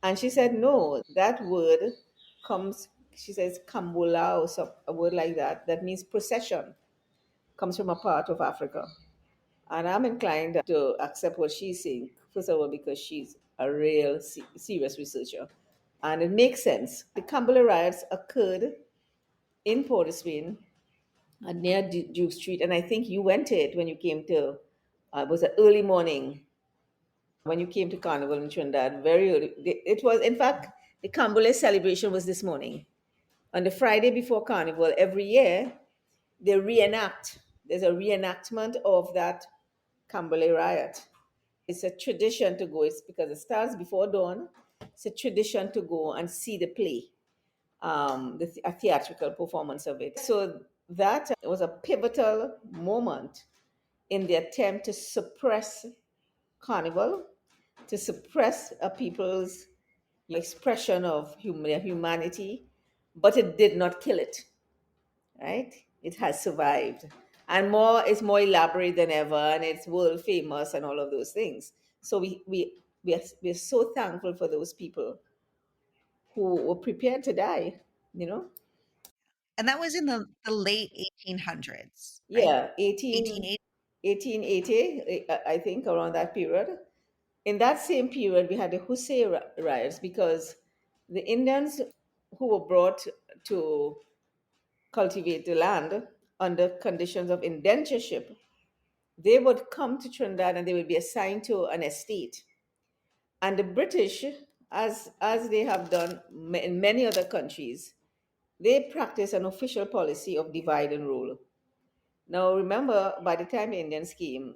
And she said, no, that word comes, she says, Kambula or some, a word like that, that means procession, comes from a part of Africa. And I'm inclined to accept what she's saying, first of all, because she's a real serious researcher. And it makes sense. The Kambula riots occurred in Port of Spain, near Duke Street, and I think you went to it when you came to. It was an early morning when you came to Carnival in Trinidad. Very early. It was, in fact, the Cambule celebration was this morning. On the Friday before Carnival, every year they reenact. There's a reenactment of that Cambule riot. It's a tradition to go. It's because it starts before dawn. It's a tradition to go and see the play, a theatrical performance of it. So that was a pivotal moment in the attempt to suppress carnival, to suppress a people's expression of humanity, but it did not kill it, right? It has survived. And more, it's more elaborate than ever, and it's world famous and all of those things. So we're so thankful for those people who were prepared to die, you know? And that was in the late 1800s, right? Yeah, 1880. 1880, I think, around that period. In that same period, we had the Hussein riots because the Indians who were brought to cultivate the land under conditions of indentureship, they would come to Trinidad and they would be assigned to an estate. And the British, as they have done in many other countries, they practice an official policy of divide and rule. Now, remember, by the time the Indians came,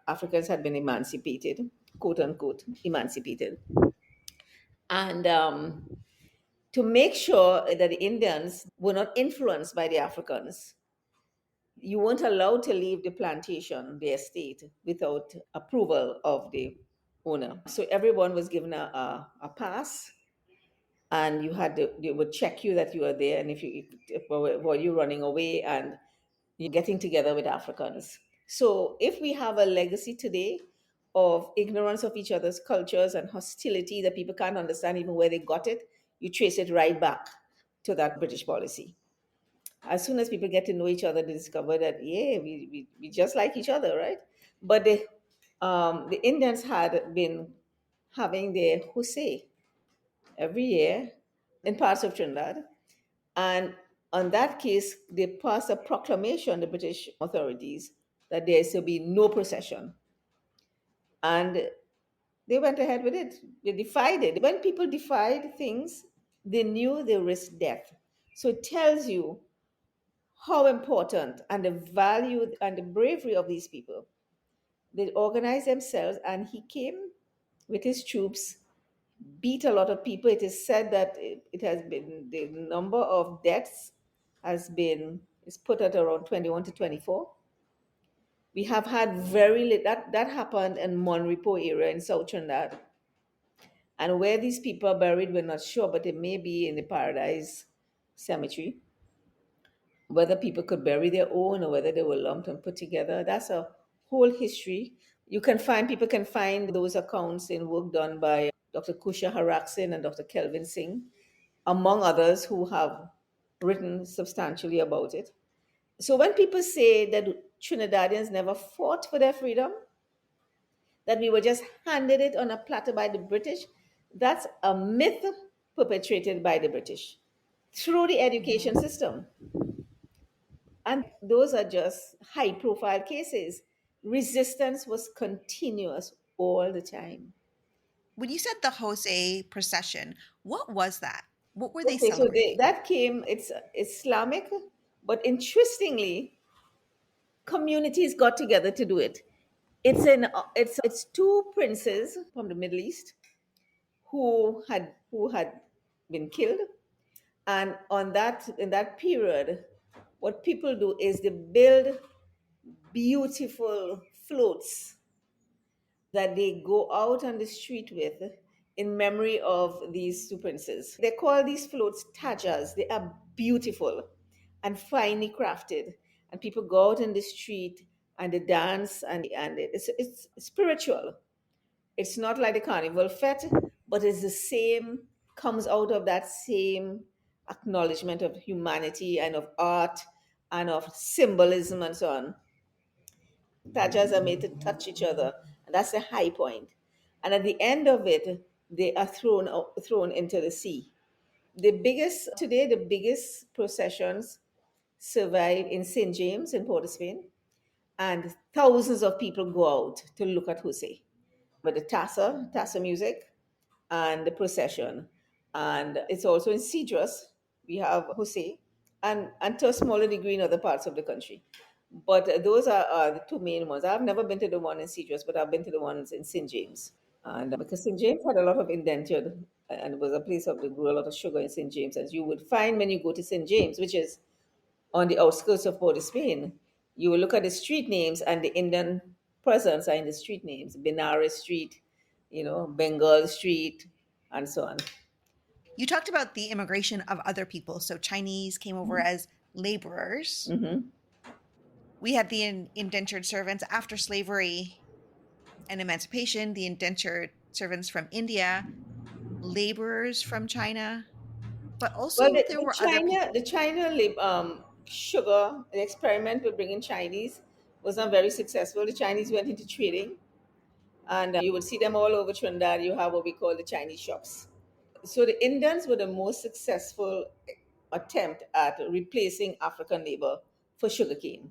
Africans had been emancipated, quote unquote, emancipated, and to make sure that the Indians were not influenced by the Africans, you weren't allowed to leave the plantation, the estate, without approval of the owner. So everyone was given a pass, and they would check you that you were there, and if were you running away and you're getting together with Africans. So if we have a legacy today of ignorance of each other's cultures and hostility that people can't understand even where they got it, you trace it right back to that British policy. As soon as people get to know each other, they discover that, yeah, we just like each other, right? But the Indians had been having their Husay every year in parts of Trinidad. And on that case, they passed a proclamation, the British authorities, that there is to be no procession. And they went ahead with it. They defied it. When people defied things, they knew they risked death. So it tells you how important and the value and the bravery of these people. They organized themselves, and he came with his troops beat a lot of people. It is said that it has been, the number of deaths has been, is put at around 21 to 24. We have had that happened in Monrepo area in South Trinidad. And where these people are buried, we're not sure, but it may be in the Paradise Cemetery. Whether people could bury their own or whether they were lumped and put together, that's a whole history. People can find those accounts in work done by Dr. Kusha Haraksin and Dr. Kelvin Singh, among others who have written substantially about it. So when people say that Trinidadians never fought for their freedom, that we were just handed it on a platter by the British, that's a myth perpetrated by the British through the education Mhm. system. And those are just high profile cases. Resistance was continuous all the time. When you said the Jose procession, what was that? What were they Okay, so celebrating? that came, it's Islamic, but interestingly, communities got together to do it. It's two princes from the Middle East who had been killed, and on that in that period, what people do is they build beautiful floats that they go out on the street with in memory of these two princes. They call these floats tajas. They are beautiful and finely crafted. And people go out in the street and they dance, and it's spiritual. It's not like the carnival fete, but it's the same, comes out of that same acknowledgement of humanity and of art and of symbolism and so on. Tajas are made to touch each other, and that's the high point. And at the end of it, they are thrown into the sea. The biggest processions survive in St. James in Port of Spain, and thousands of people go out to look at Jose with the tassa music, and the procession. And it's also in Cedros, we have Jose, and to a smaller degree in other parts of the country. But those are the two main ones. I've never been to the one in Cedros, but I've been to the ones in St. James. And because St. James had a lot of indentured, and it was a place of, they grew a lot of sugar in St. James, as you would find when you go to St. James, which is on the outskirts of Port of Spain. You will look at the street names, and the Indian presence are in the street names: Benares Street, Bengal Street, and so on. You talked about the immigration of other people. So Chinese came over as laborers. Hmm. We had the indentured servants after slavery and emancipation, the indentured servants from India, laborers from China, but Well, also the, there the were other China, the people. China sugar, the experiment with bringing Chinese was not very successful. The Chinese went into trading, and you would see them all over Trinidad. You have what we call the Chinese shops. So the Indians were the most successful attempt at replacing African labor for sugarcane.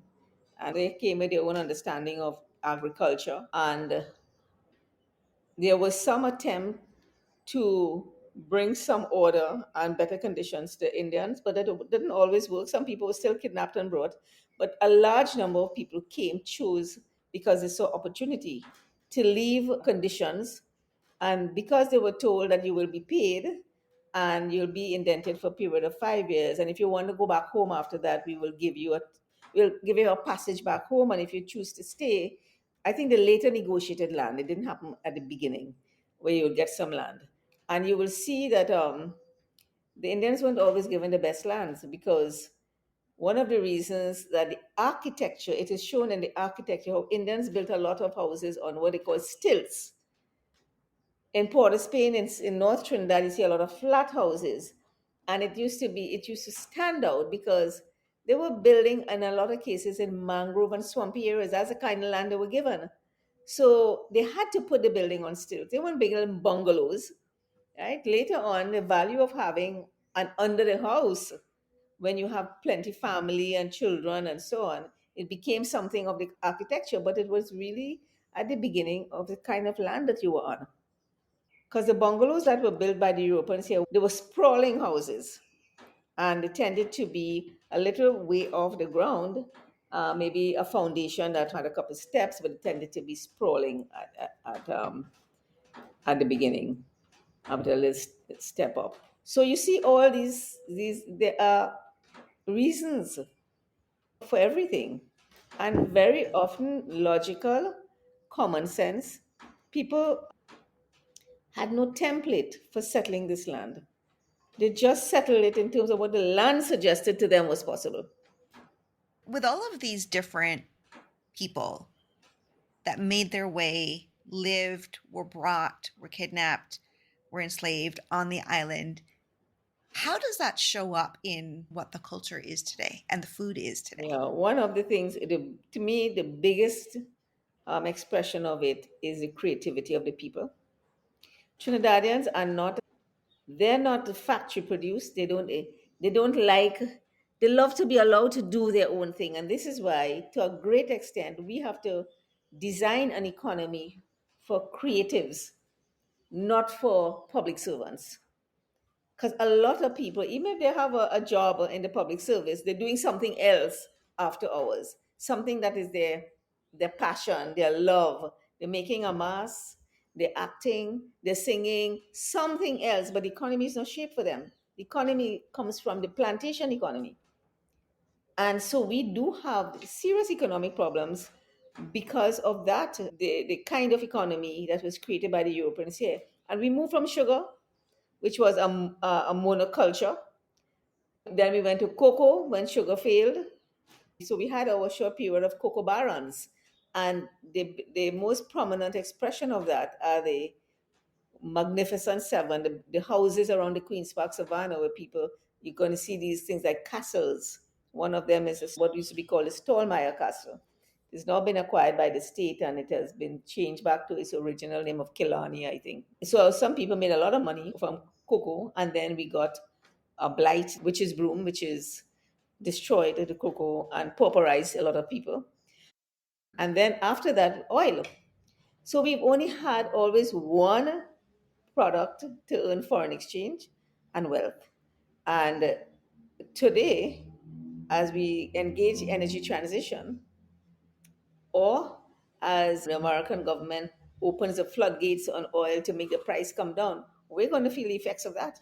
And they came with their own understanding of agriculture. And there was some attempt to bring some order and better conditions to Indians, but that didn't always work. Some people were still kidnapped and brought, but a large number of people chose because they saw opportunity to leave conditions, and because they were told that you will be paid and you'll be indented for a period of 5 years, and if you want to go back home after that, we'll give you a passage back home, and if you choose to stay, I think the later negotiated land. It didn't happen at the beginning, where you'll get some land, and you will see that the Indians weren't always given the best lands, because one of the reasons that the architecture, it is shown in the architecture how Indians built a lot of houses on what they call stilts. In Port of Spain, in North Trinidad, you see a lot of flat houses. And it used to stand out because they were building, in a lot of cases, in mangrove and swampy areas. That's the kind of land they were given. So they had to put the building on stilts. They weren't building bungalows, right? Later on, the value of having an under the house, when you have plenty family and children and so on, it became something of the architecture, but it was really at the beginning of the kind of land that you were on. Because the bungalows that were built by the Europeans here, they were sprawling houses, and they tended to be a little way off the ground, maybe a foundation that had a couple of steps, but it tended to be sprawling at the beginning. after let's step up. So you see all these there are reasons for everything, and very often logical, common sense. People had no template for settling this land. They just settled it in terms of what the land suggested to them was possible. With all of these different people that made their way, lived, were brought, were kidnapped, were enslaved on the island, how does that show up in what the culture is today and the food is today? Yeah, one of the things, to me, the biggest expression of it is the creativity of the people. Trinidadians are not, they're not factory produced. They don't like, they love to be allowed to do their own thing. And this is why, to a great extent, we have to design an economy for creatives, not for public servants. Because a lot of people, even if they have a job in the public service, they're doing something else after hours, something that is their passion, their love. They're making a mass, they're acting, they're singing, something else, but the economy is not shaped for them. The economy comes from the plantation economy. And so we do have serious economic problems because of that, the kind of economy that was created by the Europeans here. And we moved from sugar, which was a monoculture. Then we went to cocoa when sugar failed. So we had our short period of cocoa barons. And the most prominent expression of that are the Magnificent Seven, the houses around the Queen's Park Savannah, where people, you're going to see these things like castles. One of them is what used to be called a Stallmeyer Castle. It's now been acquired by the state and it has been changed back to its original name of Killarney, I think. So some people made a lot of money from cocoa, and then we got a blight, which is broom, which is destroyed the cocoa and pauperized a lot of people. And then after that, oil. So we've only had always one product to earn foreign exchange and wealth. And today, as we engage energy transition, or as the American government opens the floodgates on oil to make the price come down, we're going to feel the effects of that.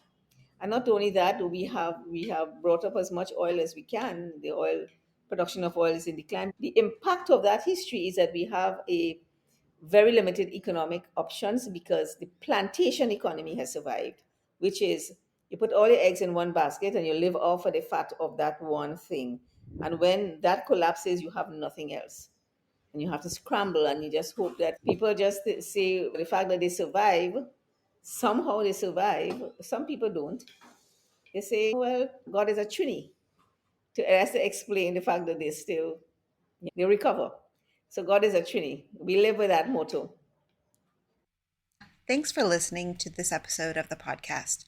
And not only that, we have brought up as much oil as we can. The oil production of oil is in decline. The impact of that history is that we have a very limited economic options because the plantation economy has survived, which is you put all your eggs in one basket and you live off of the fat of that one thing. And when that collapses, you have nothing else. And you have to scramble and you just hope that people just say the fact that they survive, somehow they survive. Some people don't. They say, well, God is a Trini. That's to explain the fact that they still, they recover. So God is a Trini. We live with that motto. Thanks for listening to this episode of the podcast.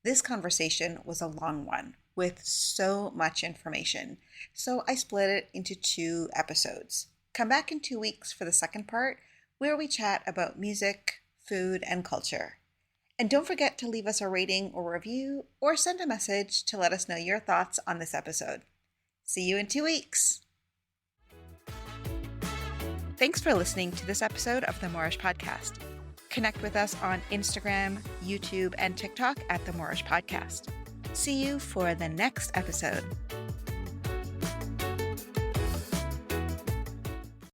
This conversation was a long one with so much information, so I split it into 2 episodes. Come back in 2 weeks for the second part, where we chat about music, food, and culture. And don't forget to leave us a rating or review, or send a message to let us know your thoughts on this episode. See you in 2 weeks! Thanks for listening to this episode of the Moorish Podcast. Connect with us on Instagram, YouTube, and TikTok at the Moorish Podcast. See you for the next episode.